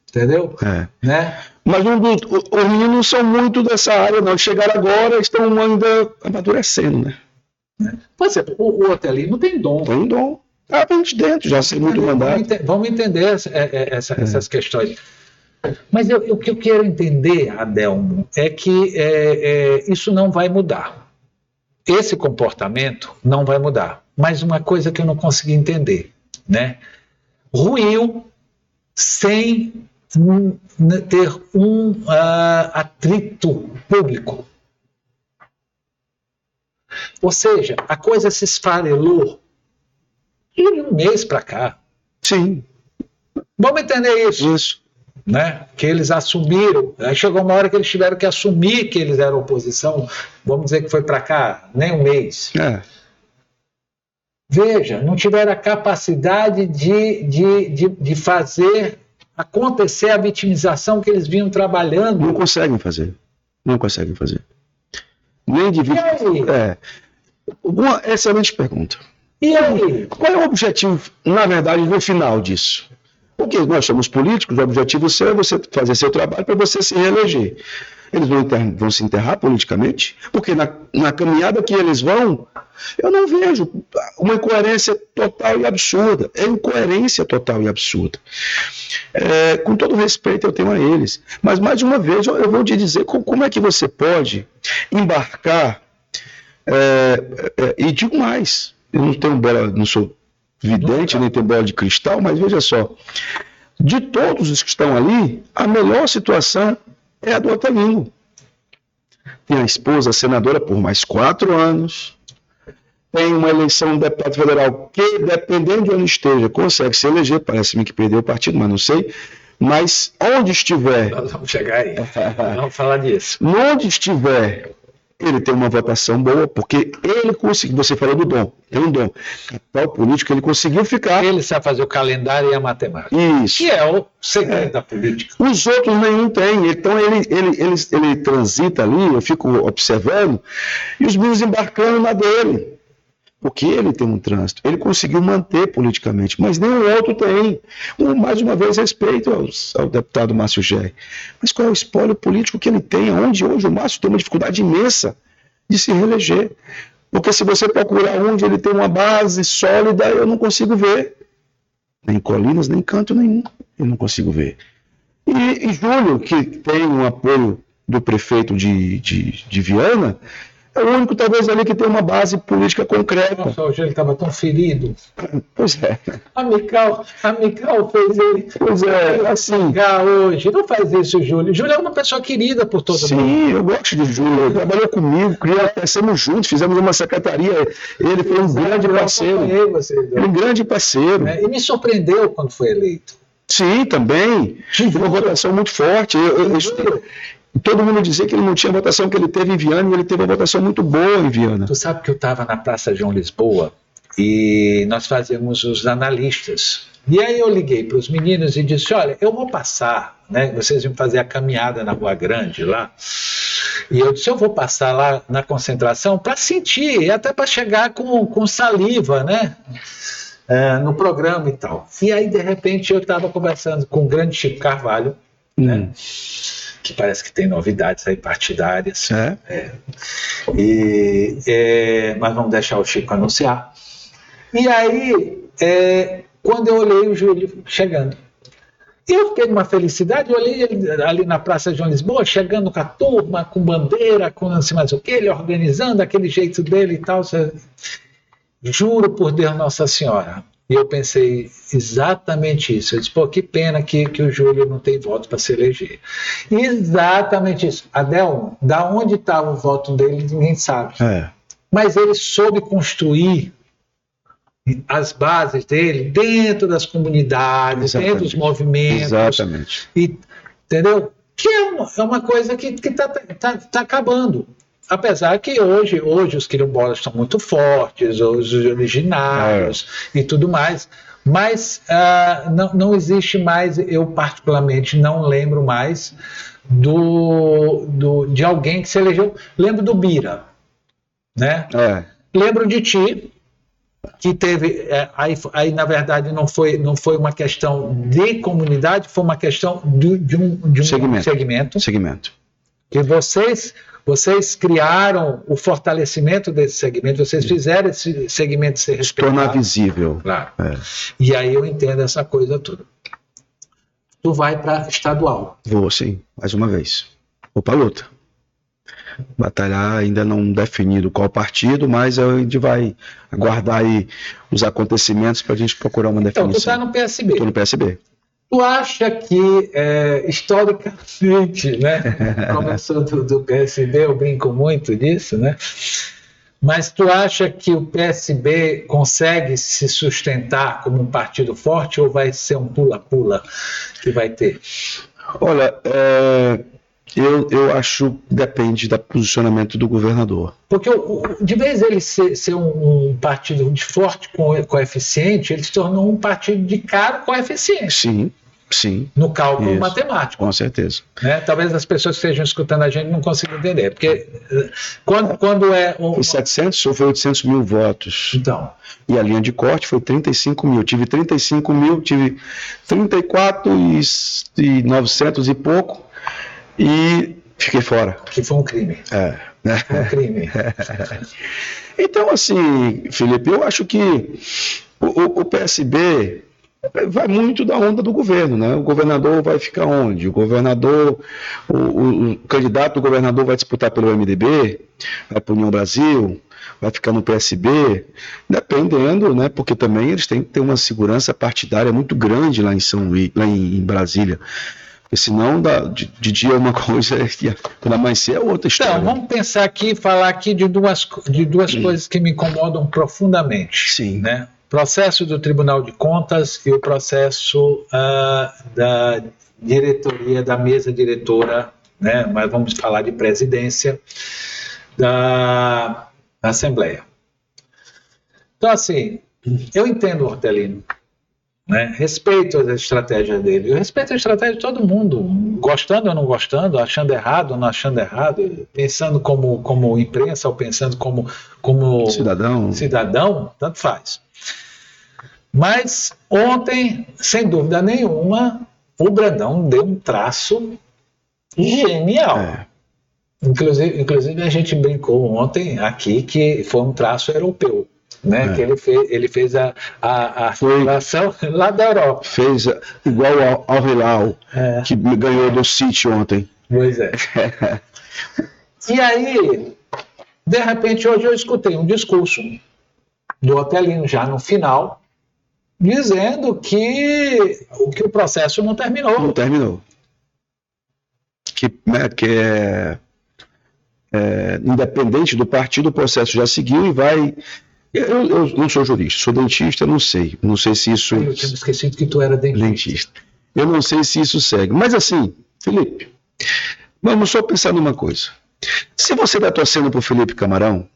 Entendeu? Né? Mas os meninos não são muito dessa área, não. Chegaram agora, estão ainda amadurecendo, né? Por exemplo, o outro ali não tem dom. Tem dom. Vem de dentro, já sei muito mandado. Vamos entender essas questões. Mas o que eu quero entender, Adelmo, é que isso não vai mudar. Esse comportamento não vai mudar. Mas uma coisa que eu não consegui entender, né? ruiu sem ter um atrito público. Ou seja, a coisa se esfarelou de um mês para cá. Sim. Vamos entender isso. Isso. Né? Que eles assumiram, aí chegou uma hora que eles tiveram que assumir que eles eram oposição, vamos dizer que foi para cá, nem um mês. Veja, não tiveram a capacidade de fazer acontecer a vitimização que eles vinham trabalhando. Não conseguem fazer. Não conseguem fazer. Nem de Uma excelente pergunta. E aí? Qual é o objetivo, na verdade, no final disso? Porque nós somos políticos, o objetivo seu é você fazer seu trabalho para você se reeleger. Eles vão se enterrar politicamente? Porque na caminhada que eles vão, eu não vejo uma incoerência total e absurda. É incoerência total e absurda. Com todo respeito eu tenho a eles. Mas, mais uma vez, eu vou te dizer como é que você pode embarcar. E digo mais, eu não tenho bola, não sou vidente, nem tenho bola de cristal, mas veja só, de todos os que estão ali, a melhor situação é a do Otelino. Tem a esposa senadora por mais 4 anos, tem uma eleição de deputado federal que, dependendo de onde esteja, consegue se eleger, parece-me que perdeu o partido, mas não sei, mas onde estiver... Nós vamos chegar aí, vamos falar disso. Onde estiver... Ele tem uma votação boa, porque ele conseguiu, você falou do dom, tem um dom. Capital político, ele conseguiu ficar. Ele sabe fazer o calendário e a matemática. Isso. Que é o segredo da política. Os outros nenhum tem. Então ele transita ali, eu fico observando, e os meninos embarcando na dele. Porque ele tem um trânsito. Ele conseguiu manter politicamente, mas nenhum outro tem. Mais uma vez, respeito ao deputado Márcio Gerri. Mas qual é o espólio político que ele tem? Onde hoje o Márcio tem uma dificuldade imensa de se reeleger. Porque se você procurar onde ele tem uma base sólida, eu não consigo ver. Nem em Colinas, nem em canto nenhum. Eu não consigo ver. E Júlio, que tem um apoio do prefeito de Viana, é o único, talvez, ali que tem uma base política concreta. Nossa, hoje ele estava tão ferido. Pois é. A Mical fez ele. Pois é, assim. Hoje. Não faz isso, Júlio. Júlio é uma pessoa querida por todo mundo. Sim, eu gosto de Júlio. Ele trabalhou comigo, crescemos juntos, fizemos uma secretaria. Ele foi um grande parceiro. Um grande parceiro. E me surpreendeu quando foi eleito. Sim, também. Tive uma votação muito forte. Todo mundo dizia que ele não tinha a votação que ele teve em Viana, e ele teve uma votação muito boa em Viana. Tu sabe que eu estava na Praça João Lisboa e nós fazíamos os analistas. E aí eu liguei para os meninos e disse, olha, eu vou passar, né? Vocês iam fazer a caminhada na Rua Grande lá. E eu disse, eu vou passar lá na concentração para sentir, e até para chegar com saliva, né? No programa e tal. E aí, de repente, eu estava conversando com o grande Chico Carvalho, né? Que parece que tem novidades aí partidárias. Mas vamos deixar o Chico anunciar. E aí, quando eu olhei o Júlio chegando, eu fiquei numa felicidade, eu olhei ele ali na Praça João Lisboa, chegando com a turma, com bandeira, com não sei mais o que, ele organizando aquele jeito dele e tal. Juro por Deus, Nossa Senhora. E eu pensei exatamente isso. Eu disse, pô, que pena que o Júlio não tem voto para se eleger. Exatamente isso. Adel, da onde estava o voto dele, ninguém sabe. Mas ele soube construir as bases dele dentro das comunidades, dentro dos movimentos. Exatamente. Entendeu? Que é uma coisa que está acabando. Apesar que hoje os quilombolas estão muito fortes, os originários e tudo mais, mas não existe mais, eu particularmente não lembro mais de alguém que se elegeu. Lembro do Bira, né? Lembro de ti, que teve, aí na verdade não foi uma questão de comunidade, foi uma questão de um segmento. Que vocês criaram o fortalecimento desse segmento, vocês fizeram esse segmento ser respeitado. Tornar visível. Claro. E aí eu entendo essa coisa toda. Tu vai para estadual. Vou, sim, mais uma vez. Vou para a luta. batalhar, ainda não definido qual partido, mas a gente vai aguardar aí os acontecimentos para a gente procurar uma Então, tu definição. está no PSB. Estou no PSB. Tu acha que, historicamente, né, começou do PSB, eu brinco muito disso, né? Mas tu acha que o PSB consegue se sustentar como um partido forte ou vai ser um pula-pula que vai ter? Olha, eu acho que depende do posicionamento do governador. Porque de vez ele ser um partido de forte coeficiente, ele se tornou um partido de caro coeficiente. Sim, sim. No cálculo matemático. Com certeza. Né? Talvez as pessoas que estejam escutando a gente não consigam entender. Porque quando é... Foi 700 ou foi 800 mil votos. Então. E a linha de corte foi 35 mil. Tive 35 mil, tive 34.900 e pouco. E fiquei fora. Que foi um crime. Foi um crime. Então, assim, Felipe, eu acho que o PSB vai muito da onda do governo, né? O governador vai ficar onde? O governador, o candidato do governador vai disputar pelo MDB, vai para a União Brasil, vai ficar no PSB, dependendo, né? Porque também eles têm que ter uma segurança partidária muito grande lá em Brasília. Porque senão de dia uma coisa, quando amanhecer é outra história. Então, vamos pensar aqui, falar aqui de duas coisas que me incomodam profundamente. Sim. Né? O processo do Tribunal de Contas e o processo da diretoria, da mesa diretora, né? Mas vamos falar de presidência da Assembleia. Então, assim, eu entendo o Hortelino. Né? Respeito a estratégia dele, eu respeito a estratégia de todo mundo, gostando ou não gostando, achando errado ou não achando errado, pensando como imprensa ou pensando como cidadão, tanto faz. Mas ontem, sem dúvida nenhuma, o Brandão deu um traço genial. Inclusive a gente brincou ontem aqui que foi um traço europeu. Né, que ele fez a relação lá da Europa. Fez igual ao Hilal, que ganhou do City ontem. Pois é. E aí, de repente, hoje eu escutei um discurso do Hortelino, já no final, dizendo que o processo não terminou. Não terminou. Que independente do partido, o processo já seguiu e vai... Eu não sou jurista, sou dentista, não sei. Não sei se isso... Eu tinha esquecido que tu era dentista. Eu não sei se isso segue. Mas assim, Felipe, vamos só pensar numa coisa. Se você está torcendo por Felipe Camarão,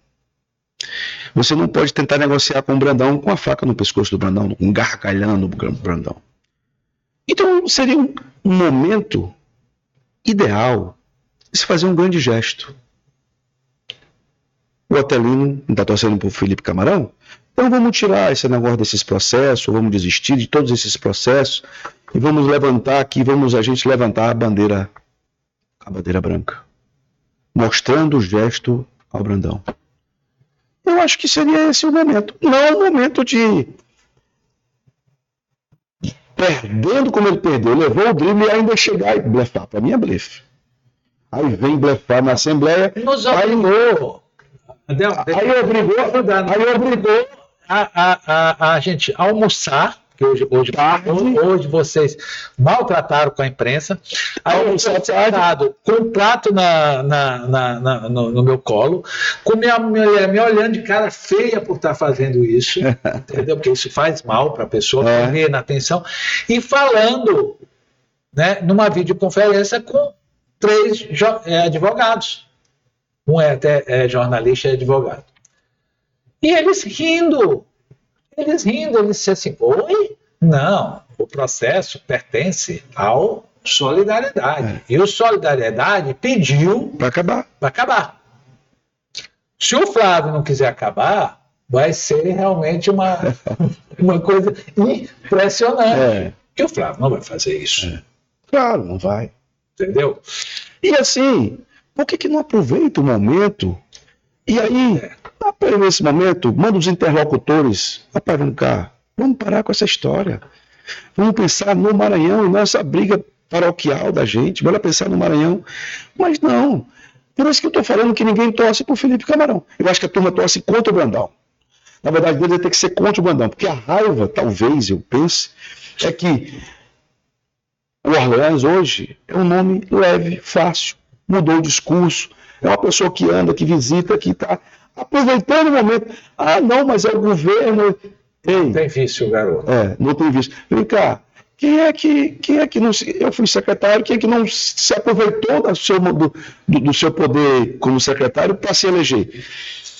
você não pode tentar negociar com o Brandão com a faca no pescoço do Brandão, com um gargalhando o Brandão. Então seria um momento ideal de se fazer um grande gesto. O Hortelino está torcendo por Felipe Camarão, então vamos tirar esse negócio desses processos, vamos desistir de todos esses processos e vamos levantar aqui, vamos a gente levantar a bandeira branca, mostrando o gesto ao Brandão. Eu acho que seria esse o momento, não o momento de perdendo como ele perdeu, levou o drible e ainda chegar e blefar, para mim é blefe. Aí vem blefar na Assembleia, Aí obrigou a gente almoçar, que hoje vocês maltrataram com a imprensa, aí eu sentado com um prato no meu colo, com minha mulher me olhando de cara feia por estar fazendo isso, entendeu? Porque isso faz mal para a pessoa, comer na atenção, e falando, né, numa videoconferência com 3 advogados. Um é até jornalista e advogado. E eles rindo, eles disseram assim, oi? Não, o processo pertence ao Solidariedade. E o Solidariedade pediu para acabar. Se o Flávio não quiser acabar, vai ser realmente uma coisa impressionante. Que o Flávio não vai fazer isso. Claro, não vai. Entendeu? E assim... Por que não aproveita o momento? E aí, nesse momento, manda os interlocutores, rapaz, vem cá, vamos parar com essa história. Vamos pensar no Maranhão e nossa briga paroquial da gente, bora pensar no Maranhão. Mas não, Por isso que eu estou falando que ninguém torce por Felipe Camarão. Eu acho que a turma torce contra o Brandão. Na verdade, deve ter que ser contra o Brandão, porque a raiva, talvez, eu pense, é que o Orleans hoje é um nome leve, fácil, mudou o discurso, é uma pessoa que anda, que visita, que está aproveitando o momento. Ah, não, mas é o governo. Ei, não tem vício, garoto. Não tem vício. Vem cá, quem é que não se... Eu fui secretário, quem é que não se aproveitou do seu poder como secretário para se eleger?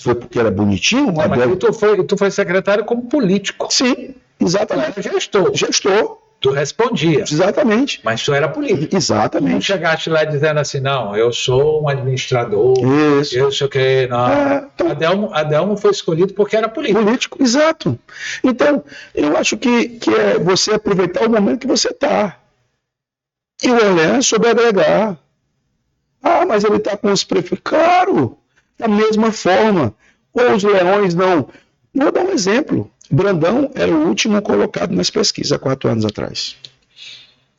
Foi porque era bonitinho? Não, mas tu foi secretário como político. Sim, exatamente. Gestor. Tu respondia. Exatamente. Mas tu era político. Exatamente. Tu não chegaste lá dizendo assim, não, eu sou um administrador, Isso. eu sei o que, não. Então... Adelmo foi escolhido porque era político. Político, exato. Então, eu acho que é você aproveitar o momento que você está. E o Orleans soube agregar. Ah, mas ele está com os prefeitos. Claro, da mesma forma. Ou os leões não. Vou dar um exemplo. Brandão era o último colocado nas pesquisas há 4 anos atrás.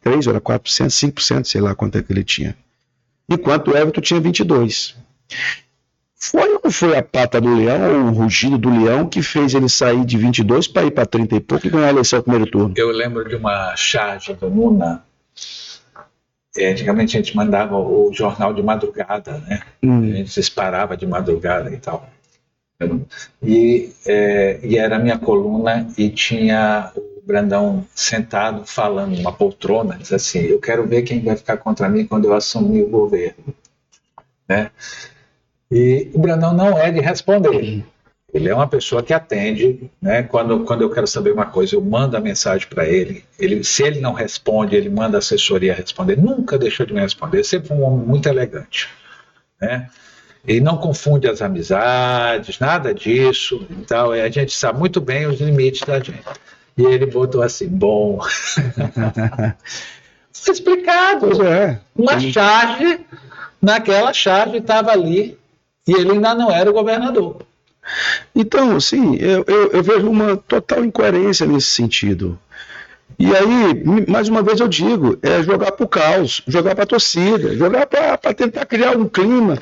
3 ou 4%, 5%, sei lá quanto é que ele tinha. Enquanto o Everton tinha 22%. Foi ou não foi a pata do leão, ou o rugido do leão, que fez ele sair de 22 para ir para 30 e pouco e ganhar a eleição no primeiro turno? Eu lembro de uma charge do Nuna. Antigamente a gente mandava o jornal de madrugada, né? A gente se disparava de madrugada e tal. E era a minha coluna e tinha o Brandão sentado falando numa poltrona, diz assim, eu quero ver quem vai ficar contra mim quando eu assumir o governo, né? E o Brandão não é de responder, ele é uma pessoa que atende, né? Quando eu quero saber uma coisa, eu mando a mensagem para ele, se ele não responde, ele manda a assessoria responder, nunca deixou de me responder, sempre foi um homem muito elegante, né? E não confunde as amizades, nada disso. Então, a gente sabe muito bem os limites da gente. E ele botou assim, bom. Foi explicado. Uma charge, naquela charge estava ali, e ele ainda não era o governador. Então, assim, eu vejo uma total incoerência nesse sentido. E aí, mais uma vez eu digo, é jogar para o caos, jogar para a torcida, jogar para tentar criar um clima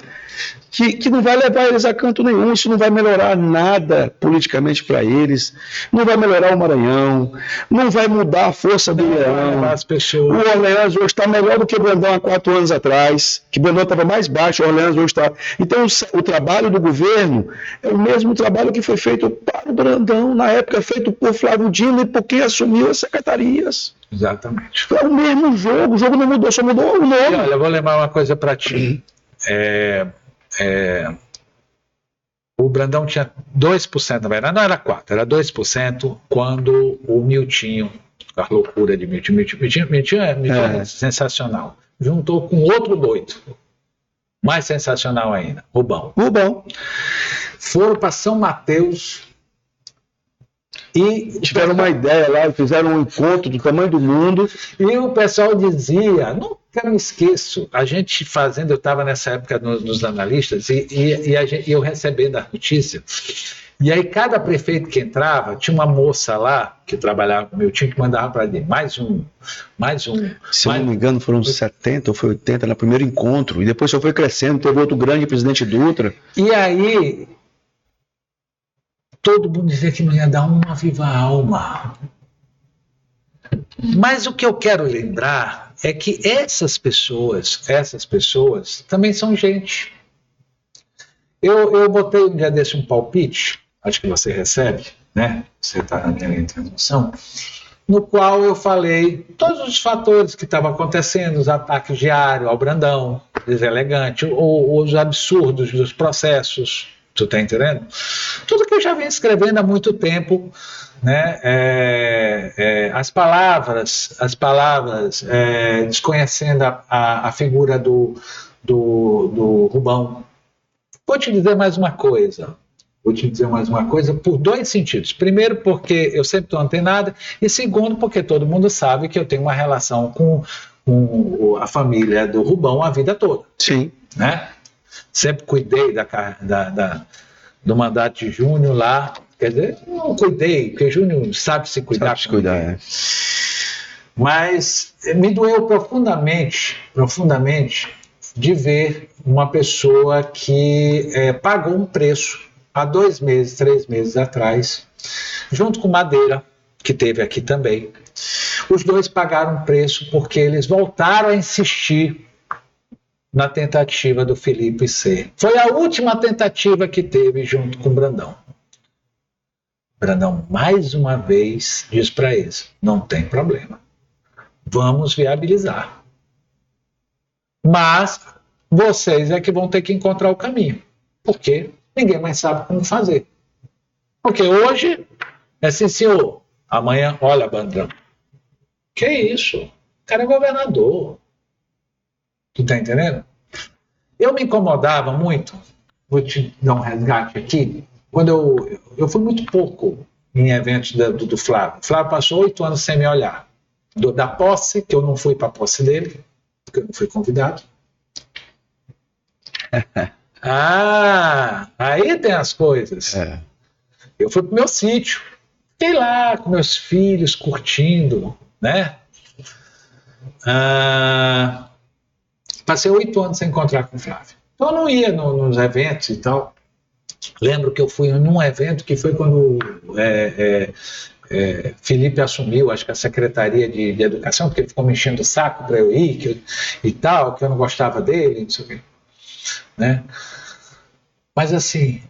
que não vai levar eles a canto nenhum, isso não vai melhorar nada politicamente para eles, não vai melhorar o Maranhão, não vai mudar a força do Leão. As pessoas. O Orleans hoje está melhor do que o Brandão há 4 anos atrás, que o Brandão estava mais baixo, o Orleans hoje está... Então o trabalho do governo é o mesmo trabalho que foi feito para o Brandão, na época feito por Flávio Dino e por quem assumiu as secretarias. Exatamente. É o mesmo jogo, o jogo não mudou, só mudou o nome. E olha, eu vou lembrar uma coisa para ti. O Brandão tinha 2%, na verdade não era 4%, era 2% quando o Miltinho, a loucura de Miltinho é sensacional, juntou com outro doido, mais sensacional ainda, Rubão. Foram para São Mateus e tiveram uma ideia lá, fizeram um encontro do tamanho do mundo. E o pessoal dizia, nunca me esqueço, a gente fazendo, eu estava nessa época nos analistas, e eu recebendo a notícia, e aí cada prefeito que entrava, tinha uma moça lá, que trabalhava com o meu time, que mandava para ele, mais um. Se eu não me engano, foram 70 ou foi 80 no primeiro encontro, e depois só foi crescendo, teve outro grande presidente Dutra. E aí... todo mundo dizia que não ia dar uma viva alma. Mas o que eu quero lembrar é que essas pessoas também são gente. Eu botei um dia desse um palpite, acho que você recebe, né? Você está na minha transmissão, no qual eu falei todos os fatores que estavam acontecendo, os ataques diários ao Brandão, deselegante, os absurdos dos processos. Tu tá entendendo? Tudo que eu já venho escrevendo há muito tempo, né? As palavras, desconhecendo a figura do Rubão. Vou te dizer mais uma coisa por 2 sentidos. Primeiro, porque eu sempre estou antenado, e segundo, porque todo mundo sabe que eu tenho uma relação com a família do Rubão a vida toda. Sim. Né? Sempre cuidei do mandato de Júnior lá. Quer dizer, não cuidei, porque Júnior sabe se cuidar. Sabe se cuidar, Mas me doeu profundamente de ver uma pessoa que pagou um preço há 2 meses, 3 meses atrás, junto com Madeira, que teve aqui também. Os dois pagaram um preço porque eles voltaram a insistir na tentativa do Felipe ser. Foi a última tentativa que teve junto com o Brandão. Brandão, mais uma vez, diz para eles, não tem problema. Vamos viabilizar. Mas vocês é que vão ter que encontrar o caminho. Porque ninguém mais sabe como fazer. Porque hoje é assim, senhor. Amanhã, olha, Brandão. Que isso? O cara é governador. Tu tá entendendo? Eu me incomodava muito, vou te dar um resgate aqui, quando eu fui muito pouco em eventos do Flávio. O Flávio passou 8 anos sem me olhar. Da posse, que eu não fui para a posse dele, porque eu não fui convidado. Aí tem as coisas. Eu fui para o meu sítio. Fiquei lá com meus filhos, curtindo, né? Passei 8 anos sem encontrar com o Flávio. Então eu não ia nos eventos e tal. Lembro que eu fui num evento que foi quando Felipe assumiu, acho que a Secretaria de Educação, porque ele ficou me enchendo o saco para eu ir e tal, que eu não gostava dele, não sei o quê. Né? Mas assim,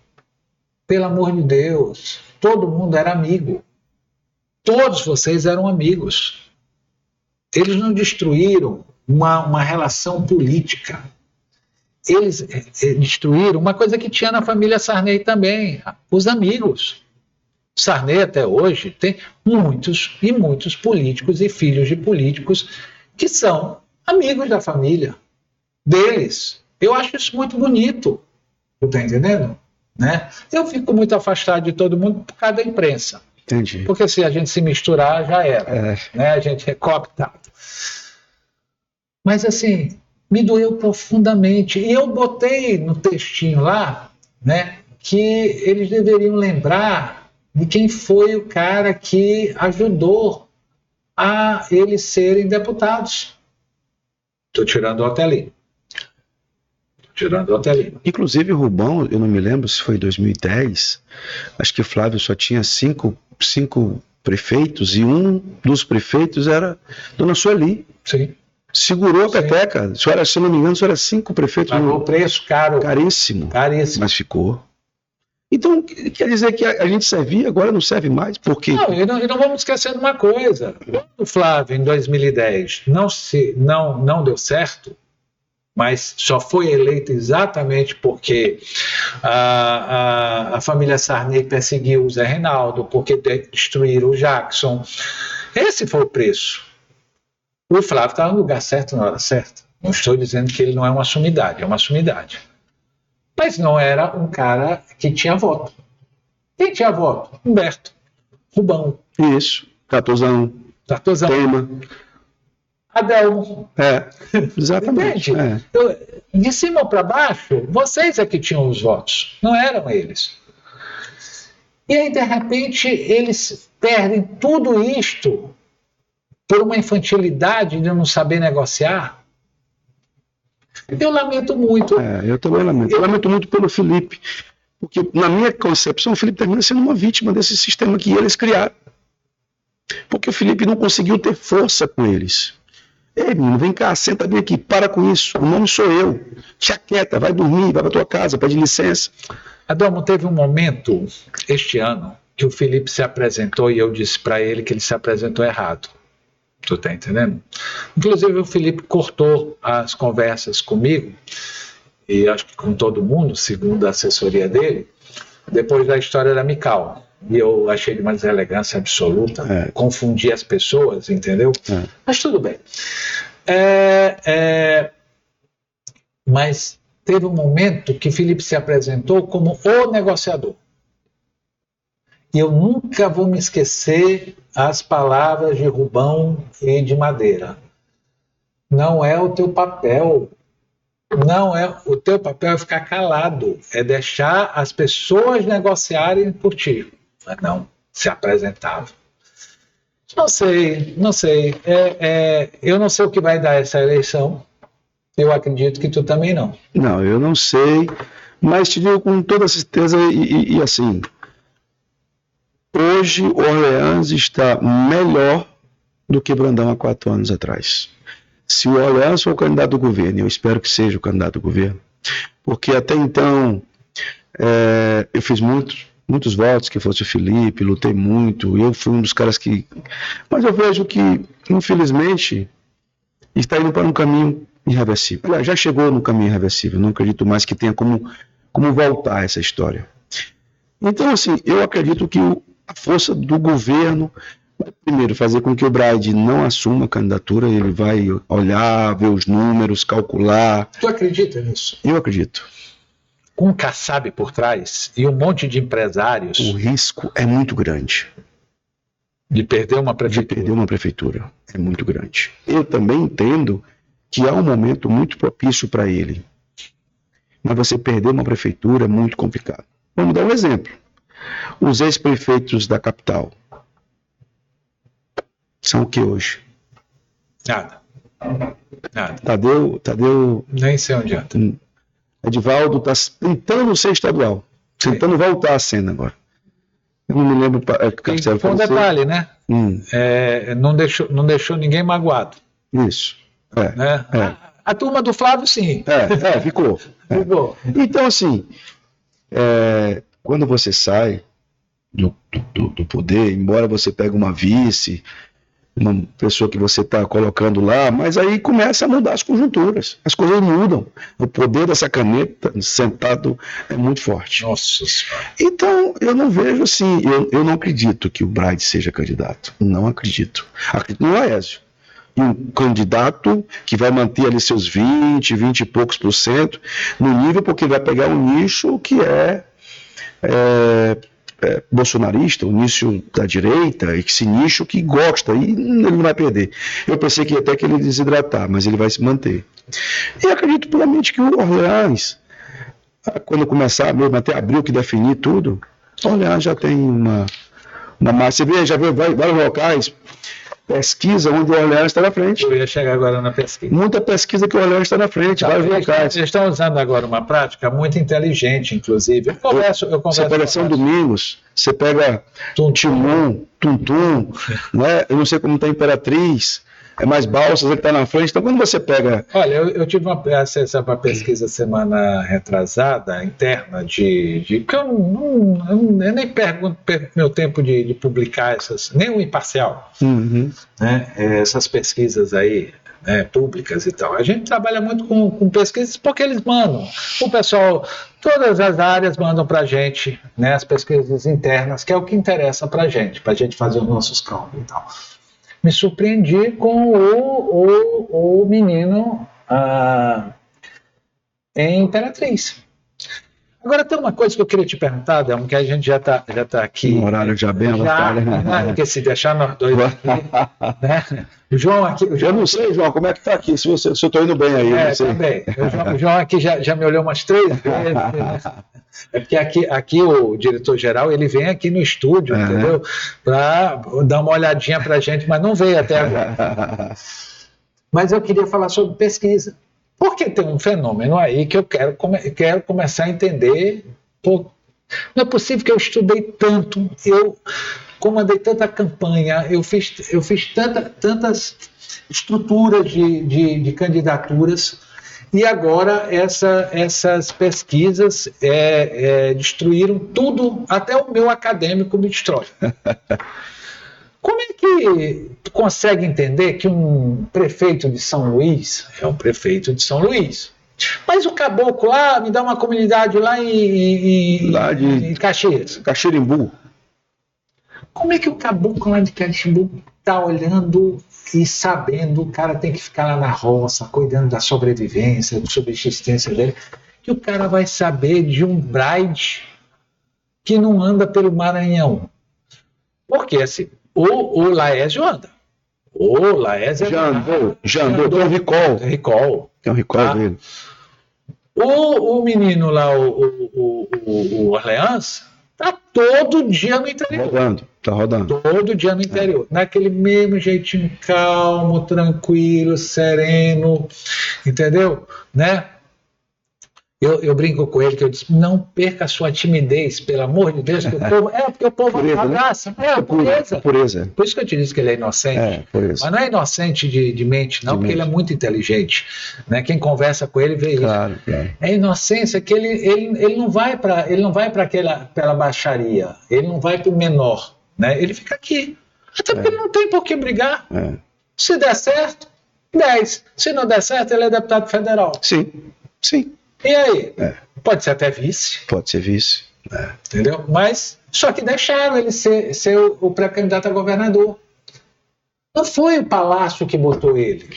pelo amor de Deus, todo mundo era amigo. Todos vocês eram amigos. Eles não destruíram uma relação política. Eles destruíram uma coisa que tinha na família Sarney também, os amigos. Sarney até hoje tem muitos e muitos políticos e filhos de políticos que são amigos da família deles. Eu acho isso muito bonito. Tu tá entendendo? Né? Eu fico muito afastado de todo mundo por causa da imprensa. Entendi. Porque se a gente se misturar, já era. Né? A gente é cooptado. Mas assim, me doeu profundamente. E eu botei no textinho lá, né, que eles deveriam lembrar de quem foi o cara que ajudou a eles serem deputados. Estou tirando o Otelino. Inclusive, Rubão, eu não me lembro se foi em 2010, acho que o Flávio só tinha cinco prefeitos e um dos prefeitos era Dona Sueli. Sim. Segurou a peteca. Se eu não me engano, isso era 5 prefeitos. Pagou preço caro. Caríssimo. Mas ficou. Então, quer dizer que a gente servia, agora não serve mais, porque... Não, e não vamos esquecer de uma coisa. O Flávio, em 2010, não deu certo, mas só foi eleito exatamente porque a família Sarney perseguiu o Zé Reinaldo, porque destruíram o Jackson. Esse foi o preço. O Flávio estava no lugar certo na hora certa. Não estou dizendo que ele não é uma sumidade, é uma sumidade. Mas não era um cara que tinha voto. Quem tinha voto? Humberto, Rubão. Isso, Tatozão. Tema. Adelmo. Exatamente. Entende? De cima para baixo, vocês é que tinham os votos, não eram eles. E aí, de repente, eles perdem tudo isto por uma infantilidade de não saber negociar. Eu lamento muito. Eu também lamento. Eu lamento muito pelo Felipe, porque na minha concepção o Felipe termina sendo uma vítima desse sistema que eles criaram. Porque o Felipe não conseguiu ter força com eles. Ei, menino, vem cá, senta bem aqui, para com isso, o nome sou eu. Te aquieta, vai dormir, vai para tua casa, pede licença. Adalmo, teve um momento este ano que o Felipe se apresentou e eu disse para ele que ele se apresentou errado. Tu tá entendendo? Inclusive o Felipe cortou as conversas comigo, e acho que com todo mundo, segundo a assessoria dele, depois da história da Mical. E eu achei de uma deselegância absoluta, confundi as pessoas, entendeu? Mas tudo bem. Mas teve um momento que Felipe se apresentou como o negociador. E eu nunca vou me esquecer as palavras de Rubão e de Madeira. Não é o teu papel. Não é o teu papel é ficar calado, é deixar as pessoas negociarem por ti. Mas não, se apresentava. Não sei. Eu não sei o que vai dar essa eleição. Eu acredito que tu também não. Não, eu não sei, mas te digo com toda certeza e assim, hoje o Orleans está melhor do que Brandão há 4 anos atrás. Se o Orleans for o candidato do governo, eu espero que seja o candidato do governo, porque até então eu fiz muitos votos que fosse o Felipe, lutei muito, eu fui um dos caras que... Mas eu vejo que, infelizmente, está indo para um caminho irreversível. Aliás, já chegou no caminho irreversível, não acredito mais que tenha como voltar essa história. Então, assim, eu acredito que a força do governo vai, primeiro, fazer com que o Braide não assuma a candidatura, ele vai olhar, ver os números, calcular. Tu acredita nisso? Eu acredito. Com um Kassab por trás e um monte de empresários... O risco é muito grande. De perder uma prefeitura. É muito grande. Eu também entendo que há um momento muito propício para ele. Mas você perder uma prefeitura é muito complicado. Vamos dar um exemplo. Os ex-prefeitos da capital são o que hoje? Nada. Tadeu... Nem sei onde anda. Edivaldo está tentando ser estadual. Tentando voltar à cena agora. Eu não me lembro... Foi um detalhe, né? Não deixou ninguém magoado. Isso. Né? A turma do Flávio, sim. Ficou. Ficou. Então, assim, quando você sai do poder, embora você pegue uma vice, uma pessoa que você está colocando lá, mas aí começa a mudar as conjunturas. As coisas mudam. O poder dessa caneta sentado é muito forte. Nossa. Então, eu não vejo assim, eu não acredito que o Braide seja candidato. Não acredito. Acredito no Laésio. E um candidato que vai manter ali seus 20 e poucos % no nível, porque vai pegar um nicho que é bolsonarista, o nicho da direita, e esse nicho que gosta, e ele não vai perder. Eu pensei que até que ele ia desidratar, mas ele vai se manter. E acredito plenamente que o Orleans, quando começar mesmo, até abril que definir tudo, o Orleans já tem uma massa. Você já vê vários locais, pesquisa onde o Orleans está na frente. Eu ia chegar agora na pesquisa. Muita pesquisa que o Orleans está na frente, vários locais. Eles estão usando agora uma prática muito inteligente, inclusive. Eu converso. Você pega São Domingos, você pega Timon, Tuntum, né? Eu não sei como está Imperatriz, é mais Balsas, ele está na frente. Então, quando você pega... Olha, eu tive acesso a uma pesquisa semana retrasada, interna, porque eu nem perco meu tempo de publicar nem o imparcial, né? Essas pesquisas aí, né, públicas e tal. A gente trabalha muito com pesquisas porque eles mandam. O pessoal, todas as áreas mandam para a gente, né, as pesquisas internas, que é o que interessa para a gente fazer os nossos cálculos e tal. Me surpreendi com o menino em Imperatriz. Agora tem uma coisa que eu queria te perguntar, Delmo, que a gente já tá aqui. Um horário já bem avançado, né? Porque se deixar nós dois aqui, né? O João aqui. Eu não sei, João, como é que tá aqui? Se eu estou indo bem aí. Também. O João aqui já me olhou umas 3 vezes. Né? É porque aqui o diretor-geral, ele vem aqui no estúdio, entendeu? Para dar uma olhadinha para a gente, mas não veio até agora. Mas eu queria falar sobre pesquisa. Porque tem um fenômeno aí que eu quero começar a entender. Não é possível que eu estudei tanto, eu comandei tanta campanha, eu fiz tantas estruturas de candidaturas, e agora essas pesquisas destruíram tudo, até o meu acadêmico me destrói. Como é que tu consegue entender que um prefeito de São Luís é um prefeito de São Luís? Mas o caboclo lá me dá uma comunidade lá em Caxias. Caxirimbu. Como é que o caboclo lá de Caxirimbu está olhando e sabendo, o cara tem que ficar lá na roça, cuidando da sobrevivência, da subsistência dele, que o cara vai saber de um Braide que não anda pelo Maranhão? Porque assim, o Laésio anda. O Laésio já andou, tem um recall. Tem um recall dele. O menino lá, o Orleans, Tá todo dia no interior. Tá rodando. Todo dia no interior. Naquele mesmo jeitinho calmo, tranquilo, sereno, entendeu? Né? Eu brinco com ele que eu disse, não perca a sua timidez, pelo amor de Deus, que o povo... porque o povo abraça. A pureza. Por isso que eu te disse que ele é inocente. Mas não é inocente de mente, não, porque ele é muito inteligente. Né? Quem conversa com ele vê isso. Claro. É inocência que ele não vai para aquela baixaria, ele não vai para o menor. Né? Ele fica aqui. Até porque ele não tem por que brigar. Se der certo, 10. Se não der certo, ele é deputado federal. Sim. E aí? Pode ser até vice. Pode ser vice. Entendeu? Mas só que deixaram ele ser o pré-candidato a governador. Não foi o Palácio que botou ele.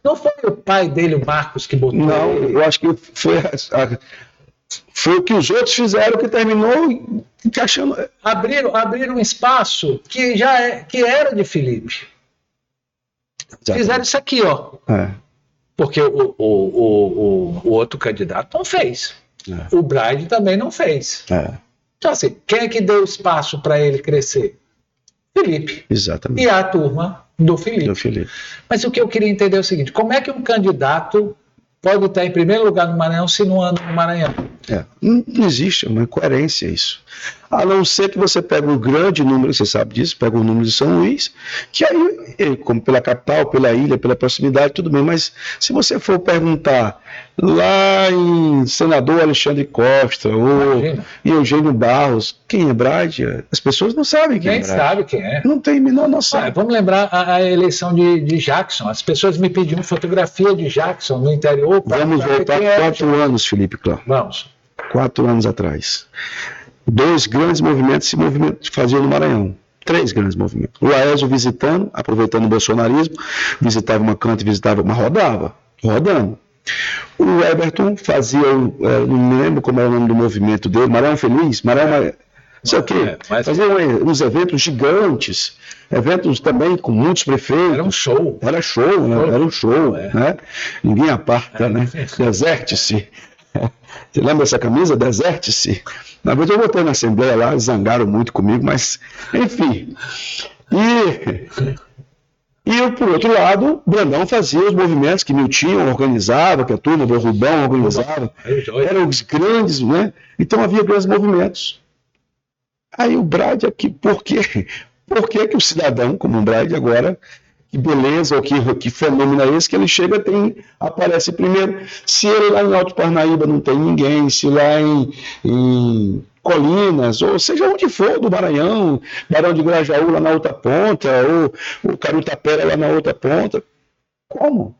Não foi o pai dele, o Marcos, que botou ele. Não, eu acho que foi o que os outros fizeram que terminou encaixando. Abriram um espaço que era de Felipe. Exatamente. Fizeram isso aqui, ó. Porque o outro candidato não fez. O Braide também não fez. Então, assim, quem é que deu espaço para ele crescer? Felipe. Exatamente. E a turma do Felipe. Mas o que eu queria entender é o seguinte: como é que um candidato pode estar em primeiro lugar no Maranhão se não anda no Maranhão? Não existe uma incoerência isso. A não ser que você pega um grande número, você sabe disso, pega o número de São Luís, que aí, como pela capital, pela ilha, pela proximidade, tudo bem, mas se você for perguntar lá em Senador Alexandre Costa ou Eugênio Barros, quem é Braide? As pessoas não sabem quem é Braide. Nem sabe quem é. Não tem a menor noção. Vamos lembrar a eleição de Jackson. As pessoas me pediam fotografia de Jackson no interior. Vamos voltar 4 anos, Felipe Clã. Vamos. 4 anos atrás. 2 grandes movimentos se faziam no Maranhão. 3 grandes movimentos. O Laésio visitando, aproveitando o bolsonarismo, visitava uma canta, visitava, mas rodando. O Everton fazia, não me lembro como era o nome do movimento dele, Maranhão Feliz, não sei o quê. Fazia uns eventos gigantes, eventos também com muitos prefeitos. Era um show. Era um show. Né? Ninguém aparta, né? Deserte-se. Você lembra dessa camisa? Deserte-se. Na verdade, eu botei na Assembleia lá, zangaram muito comigo, mas, enfim. E por outro lado, Brandão fazia os movimentos que Miltinho organizava, que a turma do Rubão organizava. Eram os grandes, né? Então havia grandes movimentos. Aí o Braide aqui, por quê? Por que o cidadão, como o Braide agora, que beleza, ou que fenômeno é esse, que ele chega, aparece primeiro. Se ele lá em Alto Parnaíba não tem ninguém, se lá em Colinas, ou seja onde for do Maranhão, Barão de Grajaú lá na outra ponta, ou Carutapera lá na outra ponta, como?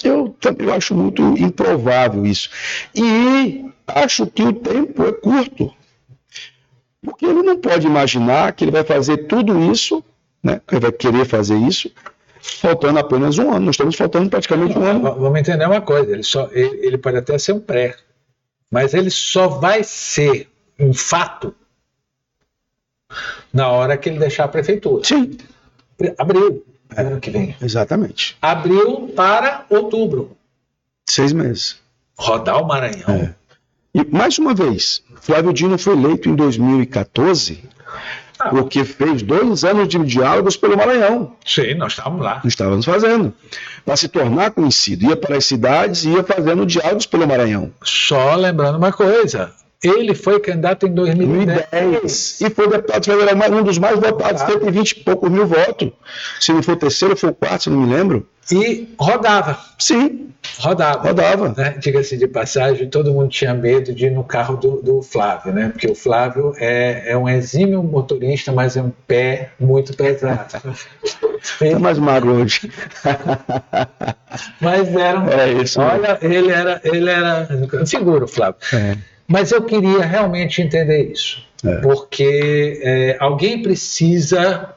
Eu acho muito improvável isso. E acho que o tempo é curto. Porque ele não pode imaginar que ele vai fazer tudo isso, né? Ele vai querer fazer isso, faltando apenas um ano. Nós estamos faltando praticamente um ano. Vamos entender uma coisa, ele pode até ser um pré, mas ele só vai ser um fato na hora que ele deixar a prefeitura. Sim. Abril, ano que vem. Exatamente. Abril para outubro. 6 meses. Rodar o Maranhão. E, mais uma vez, Flávio Dino foi eleito em 2014 porque fez 2 anos de diálogos pelo Maranhão. Sim, nós estávamos lá. Nós estávamos fazendo. Para se tornar conhecido. Ia para as cidades e ia fazendo diálogos pelo Maranhão. Só lembrando uma coisa. Ele foi candidato em 2010. E foi deputado federal, um dos mais votados, 120 e poucos mil votos. Se não for o terceiro, foi o quarto, se não me lembro. E rodava. Sim. Rodava. Né? Diga-se de passagem, todo mundo tinha medo de ir no carro do Flávio, né? Porque o Flávio é um exímio motorista, mas é um pé muito pesado. É mais magro hoje. Mas era isso. Olha, ele era figura, o Flávio. Mas eu queria realmente entender isso. Porque alguém precisa,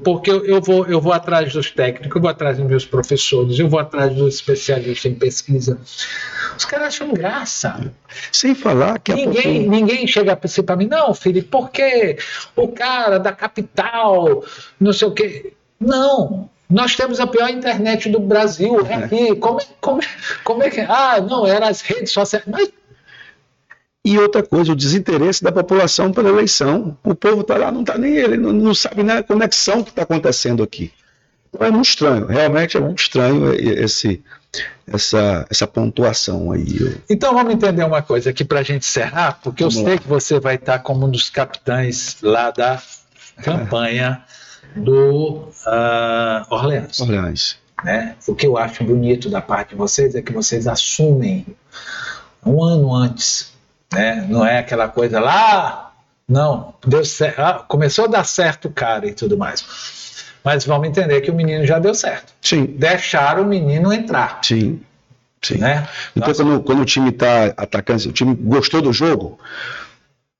porque eu vou atrás dos técnicos, eu vou atrás dos meus professores, eu vou atrás dos especialistas em pesquisa. Os caras acham graça. Sem falar que ninguém chega para mim, não, Felipe, porque o cara da capital, não sei o quê. Não. Nós temos a pior internet do Brasil. Aqui. Como é que. Não, eram as redes sociais. Mas E outra coisa, o desinteresse da população pela eleição. O povo está lá, não está nem ele, não sabe nem a conexão que está acontecendo aqui. Então é muito estranho, realmente é muito estranho essa pontuação aí. Então vamos entender uma coisa aqui para a gente encerrar, porque eu sei que você vai estar como um dos capitães lá da campanha do Orleans. Né? O que eu acho bonito da parte de vocês é que vocês assumem um ano antes, né? Não é aquela coisa lá, não, deu certo, começou a dar certo, cara, e tudo mais. Mas vamos entender que o menino já deu certo. Sim. Deixaram o menino entrar. Sim. Sim. Né? Então, quando o time está atacando, o time gostou do jogo,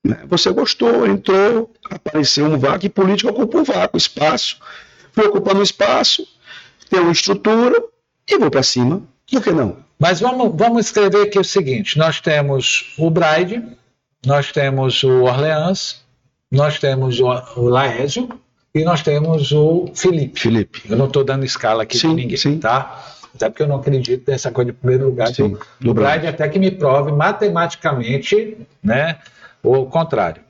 né? Você gostou, entrou, apareceu um vácuo e política ocupou o vácuo, espaço. Foi ocupando o espaço, tem uma estrutura e vou para cima. Por que não? Mas vamos escrever aqui o seguinte: nós temos o Bride, nós temos o Orleans, nós temos o Laésio e nós temos o Felipe. Eu não estou dando escala aqui para ninguém, tá? Até porque eu não acredito nessa coisa de primeiro lugar do Bride, até que me prove matematicamente, né, o contrário.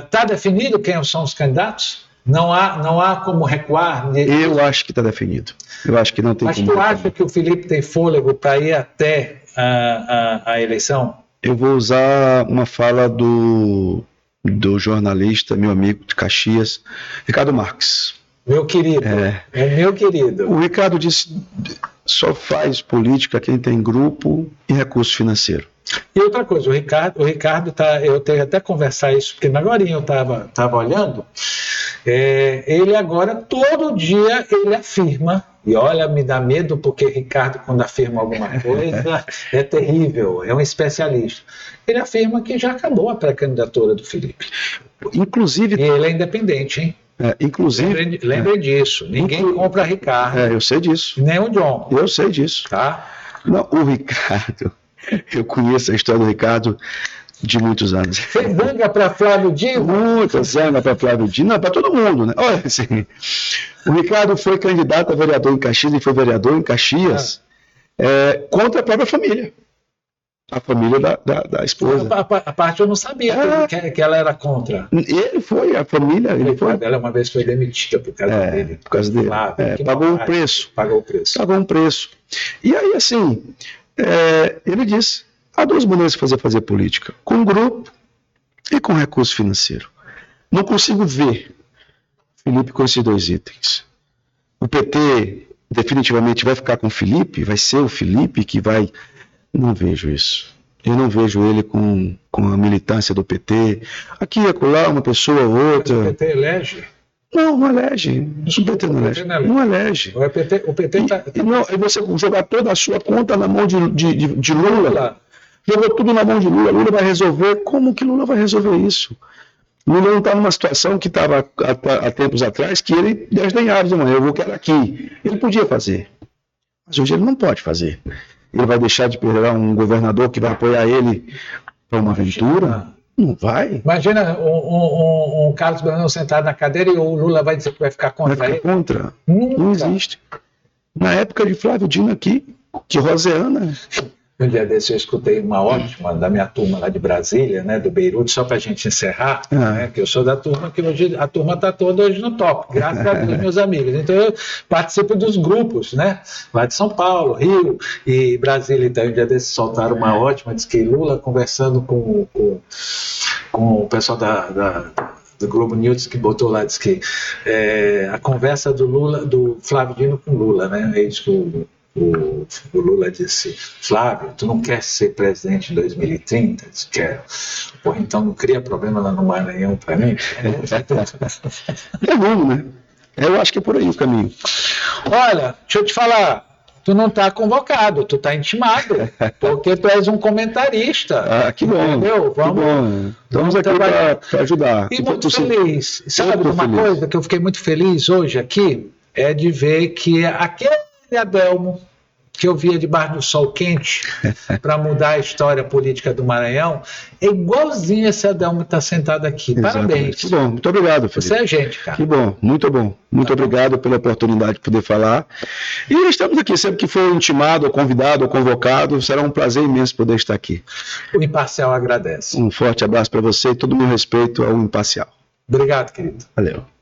Está definido quem são os candidatos? Não há como recuar? Eu acho que está definido. Eu acho que não tem como recuar. Mas tu acha que o Felipe tem fôlego para ir até a eleição? Eu vou usar uma fala do jornalista, meu amigo de Caxias, Ricardo Marques. Meu querido, é meu querido. O Ricardo disse, só faz política quem tem grupo e recurso financeiro. E outra coisa, o Ricardo tá, eu tenho até conversar isso, porque agora eu estava olhando, ele agora, todo dia, ele afirma, e olha, me dá medo, porque Ricardo, quando afirma alguma coisa, é terrível, é um especialista. Ele afirma que já acabou a pré-candidatura do Felipe. Inclusive... E ele é independente, hein? Inclusive... Lembre disso, ninguém compra Ricardo. Eu sei disso. Nem o John. Eu sei disso. Tá? Não, o Ricardo... Eu conheço a história do Ricardo de muitos anos. Fez zanga para Flávio Dino? Muita zanga para Flávio Dino, não, para todo mundo, né? Olha, assim, o Ricardo foi candidato a vereador em Caxias e foi vereador em Caxias contra a própria família. A família da esposa. A parte eu não sabia que ela era contra. Ele foi, a família. Ela uma vez foi demitida por causa dele. Por causa dele. Flávio, pagou um preço. Pagou o preço. Pagou um preço. E aí, assim, ele disse: há duas maneiras de fazer política: com grupo e com recurso financeiro. Não consigo ver Felipe com esses dois itens. O PT definitivamente vai ficar com o Felipe, vai ser o Felipe que vai. Não vejo isso. Eu não vejo ele com a militância do PT. Aqui e acolá, uma pessoa ou outra. Mas o PT elege? Não elege. O PT não elege. Não elege. O PT tá... E você jogar toda a sua conta na mão de Lula. Jogou tudo na mão de Lula. Lula vai resolver. Como que Lula vai resolver isso? Lula não está numa situação que estava há tempos atrás, que ele desdenhava de manhã. Eu quero aqui. Ele podia fazer. Mas hoje ele não pode fazer. Ele vai deixar de perder um governador que vai apoiar ele para uma aventura? Não vai. Imagina um Carlos Brandão sentado na cadeira e o Lula vai dizer que vai ficar contra ele. Contra? Não existe. Na época de Flávio Dino aqui, de Roseana... Um dia desse eu escutei uma ótima da minha turma lá de Brasília, né, do Beirute, só para a gente encerrar, né, que eu sou da turma, que hoje a turma está toda hoje no top, graças a Deus, meus amigos. Então eu participo dos grupos, né, lá de São Paulo, Rio e Brasília. Então um dia desse soltaram uma ótima, diz que Lula conversando com o pessoal do Globo News, que botou lá, diz que a conversa do Flávio Dino com Lula, né, aí diz que o Lula disse: Flávio, tu não quer ser presidente em 2030? Eu disse: quero. Porra, então não cria problema lá no Maranhão para mim? É bom, né? Eu acho que é por aí o caminho. Olha, deixa eu te falar, tu não está convocado, tu está intimado, porque tu és um comentarista. Que bom. Entendeu? Vamos aqui para ajudar. E muito feliz. Sabe uma coisa que eu fiquei muito feliz hoje aqui? É de ver que aquele Adelmo, que eu via debaixo do sol quente para mudar a história política do Maranhão, é igualzinho esse Adelmo que está sentado aqui. Exatamente. Parabéns. Que bom, muito obrigado, Felipe. Você é gente, cara. Que bom, muito bom. Muito obrigado pela oportunidade de poder falar. E estamos aqui, sempre que for intimado, ou convidado, ou convocado, será um prazer imenso poder estar aqui. O Imparcial agradece. Um forte abraço para você e todo o meu respeito ao Imparcial. Obrigado, querido. Valeu.